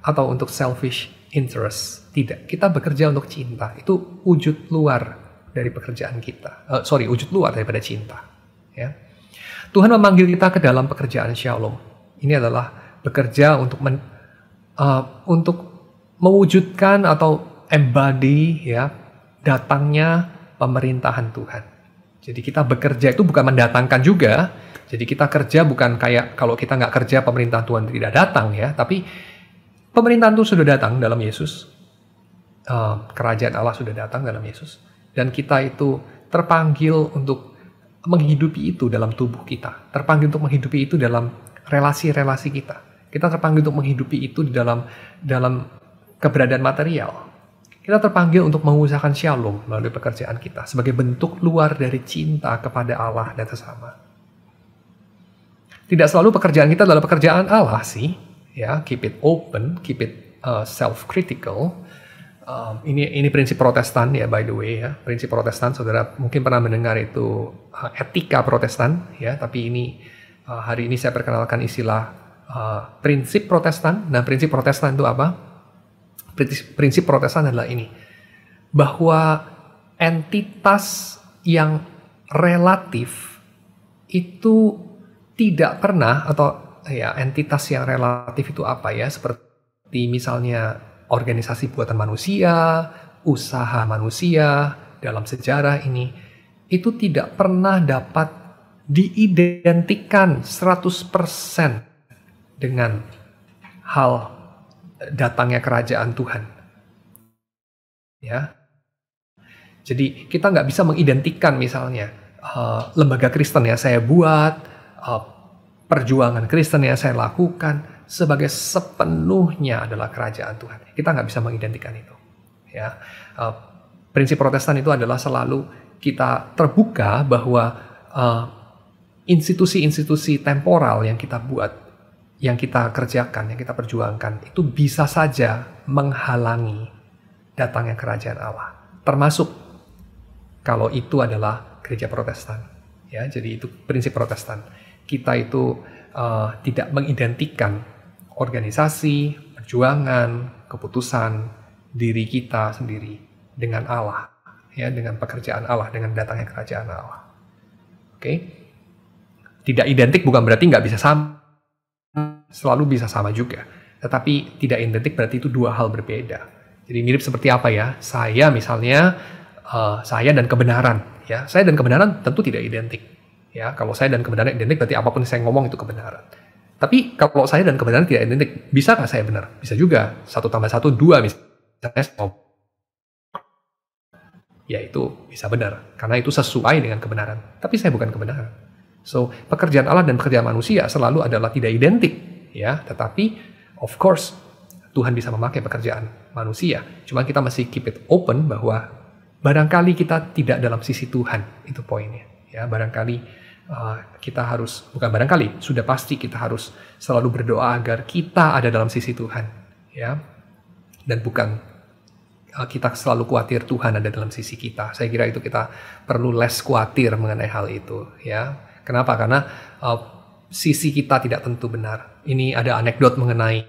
atau untuk selfish interest. Tidak, kita bekerja untuk cinta. Itu wujud luar dari pekerjaan kita. Wujud luar daripada cinta. Ya. Tuhan memanggil kita ke dalam pekerjaan shalom. Ini adalah bekerja untuk mewujudkan atau embody ya datangnya pemerintahan Tuhan. Jadi kita bekerja itu bukan mendatangkan juga. Jadi kita kerja bukan kayak kalau kita nggak kerja pemerintahan Tuhan tidak datang ya. Tapi pemerintahan itu sudah datang dalam Yesus. Kerajaan Allah sudah datang dalam Yesus. Dan kita itu terpanggil untuk menghidupi itu dalam tubuh kita. Terpanggil untuk menghidupi itu dalam relasi-relasi kita. Kita terpanggil untuk menghidupi itu di dalam keberadaan material. Kita terpanggil untuk mengusahakan shalom melalui pekerjaan kita sebagai bentuk luar dari cinta kepada Allah dan sesama. Tidak selalu pekerjaan kita adalah pekerjaan Allah sih, ya. Keep it open, keep it self-critical. Ini prinsip Protestan ya, by the way ya. Prinsip Protestan, saudara mungkin pernah mendengar itu etika Protestan ya. Tapi ini hari ini saya perkenalkan istilah prinsip Protestan. Nah, prinsip Protestan itu apa? Prinsip Protestan adalah ini, bahwa entitas yang relatif itu tidak pernah, atau ya entitas yang relatif itu apa ya, seperti misalnya organisasi buatan manusia, usaha manusia dalam sejarah ini, itu tidak pernah dapat diidentikan 100% dengan hal datangnya kerajaan Tuhan. Ya. Jadi kita nggak bisa mengidentikan misalnya lembaga Kristen yang saya buat, perjuangan Kristen yang saya lakukan sebagai sepenuhnya adalah kerajaan Tuhan. Kita nggak bisa mengidentikan itu. Ya. Prinsip Protestan itu adalah selalu kita terbuka bahwa institusi-institusi temporal yang kita buat, yang kita kerjakan, yang kita perjuangkan, itu bisa saja menghalangi datangnya kerajaan Allah. Termasuk kalau itu adalah gereja Protestan. Ya, jadi itu prinsip Protestan. Kita itu tidak mengidentikan organisasi, perjuangan, keputusan diri kita sendiri dengan Allah, ya, dengan pekerjaan Allah, dengan datangnya kerajaan Allah. Oke? Tidak identik bukan berarti nggak bisa sama. Selalu bisa sama juga. Tetapi tidak identik berarti itu dua hal berbeda. Jadi mirip seperti apa ya? Saya misalnya, saya dan kebenaran. Ya, saya dan kebenaran tentu tidak identik. Ya, kalau saya dan kebenaran identik berarti apapun yang saya ngomong itu kebenaran. Tapi kalau saya dan kebenaran tidak identik, bisa nggak saya benar? Bisa juga. 1 + 1 = 2 misalnya. ya itu bisa benar, karena itu sesuai dengan kebenaran. Tapi saya bukan kebenaran. So, pekerjaan Allah dan pekerjaan manusia selalu adalah tidak identik, ya. Tetapi, of course, Tuhan bisa memakai pekerjaan manusia. Cuma kita masih keep it open bahwa barangkali kita tidak dalam sisi Tuhan, itu poinnya. Ya, barangkali kita harus, bukan barangkali, sudah pasti kita harus selalu berdoa agar kita ada dalam sisi Tuhan, ya, dan bukan kita selalu khawatir Tuhan ada dalam sisi kita. Saya kira itu kita perlu less khawatir mengenai hal itu, ya. Kenapa? Karena sisi kita tidak tentu benar. Ini ada anekdot mengenai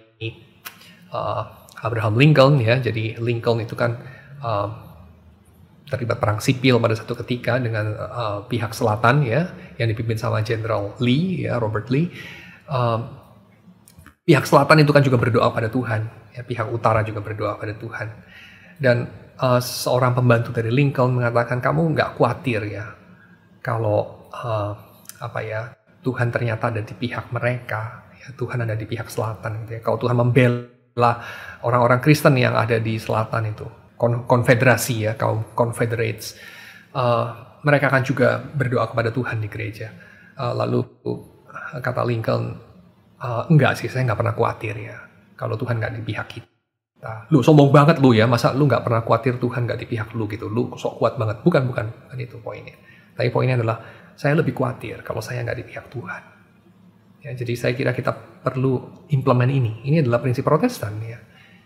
Abraham Lincoln, ya. Jadi Lincoln itu kan terlibat perang sipil pada satu ketika dengan pihak selatan, ya, yang dipimpin sama Jenderal Lee, ya, Robert Lee. Pihak selatan itu kan juga berdoa pada Tuhan, ya, pihak utara juga berdoa pada Tuhan. Dan seorang pembantu dari Lincoln mengatakan, kamu nggak khawatir ya kalau Tuhan ternyata ada di pihak mereka, ya, Tuhan ada di pihak selatan, gitu ya. Kalau Tuhan membela orang-orang Kristen yang ada di selatan itu, konfederasi, ya, kaum Confederates, mereka akan juga berdoa kepada Tuhan di gereja. Lalu kata Lincoln, enggak sih, saya nggak pernah khawatir ya kalau Tuhan nggak di pihak kita. Lu sombong banget lu ya, masa lu nggak pernah khawatir Tuhan nggak di pihak lu gitu, lu sok kuat banget. Bukan itu poinnya. Tapi poinnya adalah saya lebih khawatir kalau saya nggak di pihak Tuhan. Ya, jadi saya kira kita perlu implement ini. Ini adalah prinsip Protestan, ya.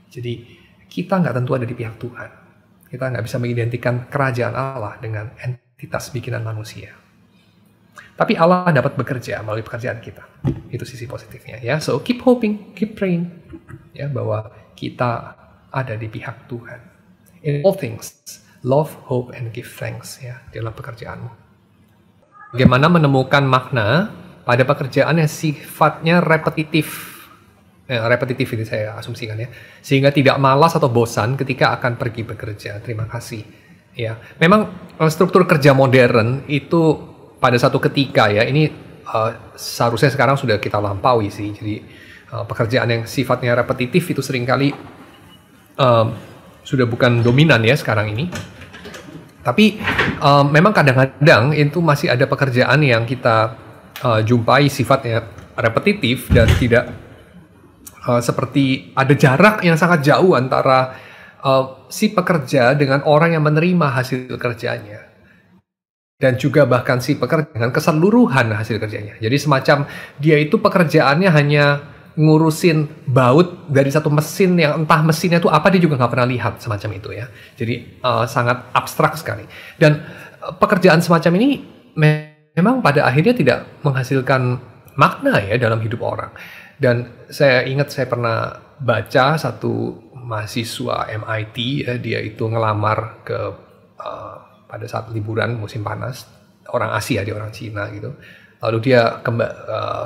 Jadi kita nggak tentu ada di pihak Tuhan. Kita nggak bisa mengidentikan kerajaan Allah dengan entitas bikinan manusia. Tapi Allah dapat bekerja melalui pekerjaan kita. Itu sisi positifnya, ya. So keep hoping, keep praying, ya, bahwa kita ada di pihak Tuhan. In all things, love, hope, and give thanks, ya, dalam pekerjaanmu. Bagaimana menemukan makna pada pekerjaan yang sifatnya repetitif? Repetitif ini saya asumsikan, ya, sehingga tidak malas atau bosan ketika akan pergi bekerja. Terima kasih. Ya, memang struktur kerja modern itu pada satu ketika, ya, ini seharusnya sekarang sudah kita lampaui sih. Jadi pekerjaan yang sifatnya repetitif itu seringkali sudah bukan dominan, ya, sekarang ini. Tapi memang kadang-kadang itu masih ada pekerjaan yang kita jumpai sifatnya repetitif dan tidak seperti ada jarak yang sangat jauh antara si pekerja dengan orang yang menerima hasil kerjanya. Dan juga bahkan si pekerja dengan keseluruhan hasil kerjanya. Jadi semacam dia itu pekerjaannya hanya ngurusin baut dari satu mesin yang entah mesinnya itu apa dia juga nggak pernah lihat, semacam itu, ya. Jadi sangat abstrak sekali. Dan pekerjaan semacam ini memang pada akhirnya tidak menghasilkan makna, ya, dalam hidup orang. Dan saya ingat saya pernah baca satu mahasiswa MIT, ya, dia itu ngelamar ke pada saat liburan musim panas, orang Asia, dia orang Cina gitu. Lalu dia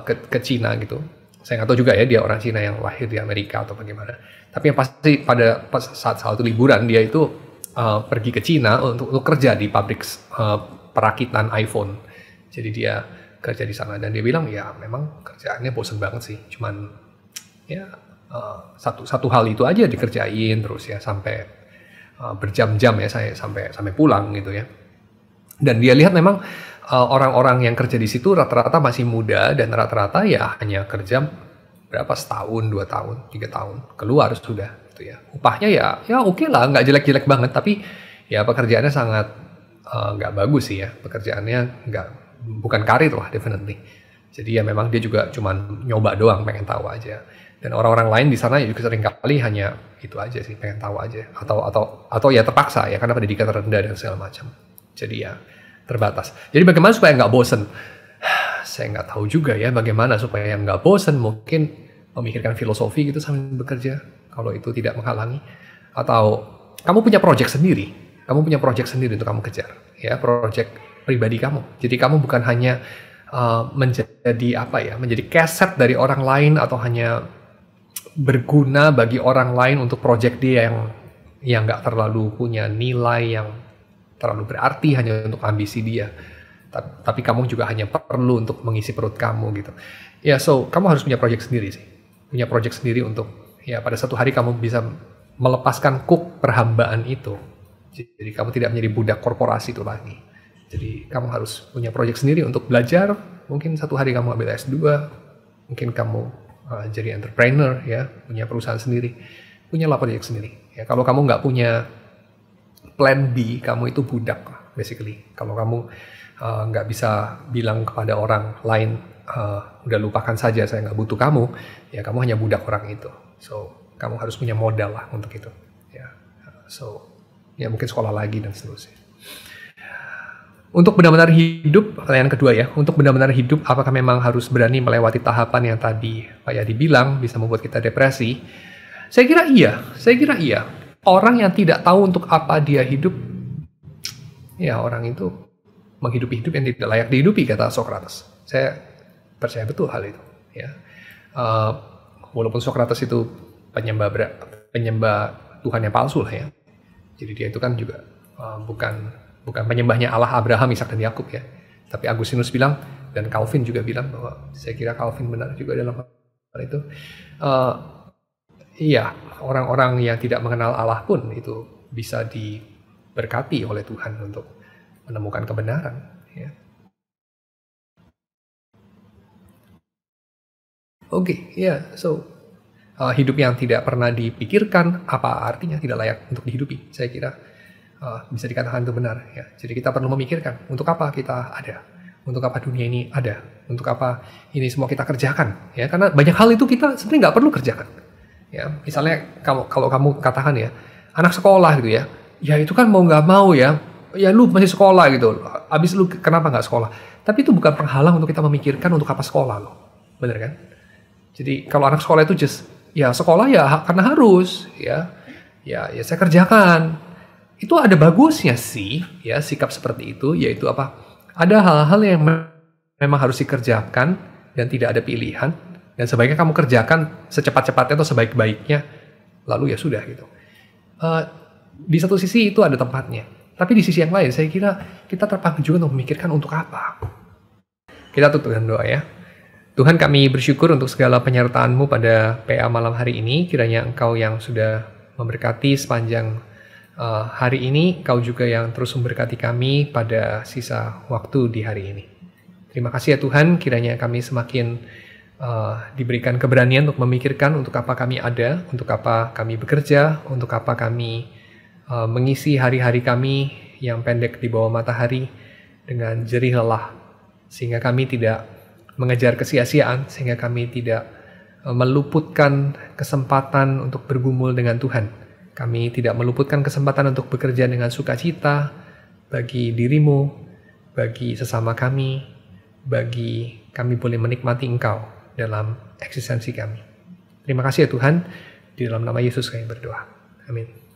ke Cina gitu. Saya nggak tahu juga, ya, dia orang Cina yang lahir di Amerika atau bagaimana. Tapi yang pasti pada saat liburan dia itu pergi ke Cina untuk kerja di pabrik perakitan iPhone. Jadi dia kerja di sana dan dia bilang, ya, memang kerjaannya bosen banget sih. Cuman ya satu hal itu aja dikerjain terus, ya, sampai berjam-jam, ya, saya sampai pulang gitu, ya. Dan dia lihat memang orang-orang yang kerja di situ rata-rata masih muda dan rata-rata ya hanya kerja berapa, setahun, 2 tahun, 3 tahun keluar sudah gitu, ya. Upahnya ya oke lah, nggak jelek-jelek banget, tapi ya pekerjaannya sangat nggak bagus sih, ya. Pekerjaannya bukan karir lah, definitely. Jadi ya memang dia juga cuman nyoba doang, pengen tahu aja. Dan orang-orang lain di sana juga sering kali hanya itu aja sih, pengen tahu aja. Atau ya terpaksa, ya, karena pendidikan rendah dan segala macam. Jadi ya terbatas. Jadi bagaimana supaya nggak bosen? Saya nggak tahu juga, ya, bagaimana supaya nggak bosen. Mungkin memikirkan filosofi gitu sambil bekerja, kalau itu tidak menghalangi. Atau kamu punya project sendiri. Kamu punya project sendiri untuk kamu kejar, ya, project pribadi kamu. Jadi kamu bukan hanya menjadi kaset dari orang lain atau hanya berguna bagi orang lain untuk project dia yang nggak terlalu punya nilai yang terlalu berarti hanya untuk ambisi dia. Tapi kamu juga hanya perlu untuk mengisi perut kamu gitu. Ya, so kamu harus punya project sendiri sih. Punya project sendiri untuk, ya, pada satu hari kamu bisa melepaskan kuk perhambaan itu. Jadi kamu tidak menjadi budak korporasi itu lagi. Jadi kamu harus punya proyek sendiri untuk belajar. Mungkin satu hari kamu ambil S2, mungkin kamu jadi entrepreneur, ya, punya perusahaan sendiri, punyalah proyek sendiri. Ya, kalau kamu nggak punya plan B, kamu itu budak, basically. Kalau kamu nggak bisa bilang kepada orang lain, udah lupakan saja, saya nggak butuh kamu, ya kamu hanya budak orang itu. So, kamu harus punya modal lah untuk itu. Ya, so, ya mungkin sekolah lagi dan seterusnya. Untuk benar-benar hidup, pertanyaan kedua ya, untuk benar-benar hidup, apakah memang harus berani melewati tahapan yang tadi Pak Yadi bilang bisa membuat kita depresi? Saya kira iya. Orang yang tidak tahu untuk apa dia hidup, ya orang itu menghidupi hidup yang tidak layak dihidupi, kata Socrates. Saya percaya betul hal itu. Ya. Walaupun Socrates itu penyembah Tuhan yang palsu lah ya. Jadi dia itu kan juga bukan penyembahnya Allah Abraham, Ishak dan Yakub ya. Tapi Agustinus bilang, dan Calvin juga bilang, bahwa saya kira Calvin benar juga dalam hal itu. Iya, orang-orang yang tidak mengenal Allah pun itu bisa diberkati oleh Tuhan untuk menemukan kebenaran. Ya. So hidup yang tidak pernah dipikirkan, apa artinya tidak layak untuk dihidupi? Saya kira bisa dikatakan itu benar. Ya. Jadi kita perlu memikirkan untuk apa kita ada, untuk apa dunia ini ada, untuk apa ini semua kita kerjakan. Ya, karena banyak hal itu kita sebenarnya nggak perlu kerjakan. Ya, misalnya kalau kamu katakan ya, anak sekolah gitu ya, ya itu kan mau nggak mau ya lu masih sekolah gitu. Abis lu kenapa nggak sekolah? Tapi itu bukan penghalang untuk kita memikirkan untuk apa sekolah loh, bener kan? Jadi kalau anak sekolah itu ya sekolah ya karena harus ya saya kerjakan. Itu ada bagusnya sih ya sikap seperti itu, yaitu apa? Ada hal-hal yang memang harus dikerjakan dan tidak ada pilihan, dan sebaiknya kamu kerjakan secepat-cepatnya atau sebaik-baiknya, lalu ya sudah gitu. Di satu sisi itu ada tempatnya, tapi di sisi yang lain saya kira kita terpaku juga untuk memikirkan untuk apa. Kita tutup dengan doa ya. Tuhan, kami bersyukur untuk segala penyertaan-Mu pada PA malam hari ini. Kiranya Engkau yang sudah memberkati sepanjang hari ini, Kau juga yang terus memberkati kami pada sisa waktu di hari ini. Terima kasih ya Tuhan, kiranya kami semakin diberikan keberanian untuk memikirkan untuk apa kami ada, untuk apa kami bekerja, untuk apa kami mengisi hari-hari kami yang pendek di bawah matahari dengan jerih lelah, sehingga kami tidak mengejar kesia-siaan, sehingga kami tidak meluputkan kesempatan untuk bergumul dengan Tuhan. Kami tidak meluputkan kesempatan untuk bekerja dengan sukacita bagi dirimu, bagi sesama kami, bagi kami boleh menikmati Engkau dalam eksistensi kami. Terima kasih ya Tuhan, di dalam nama Yesus kami berdoa. Amin.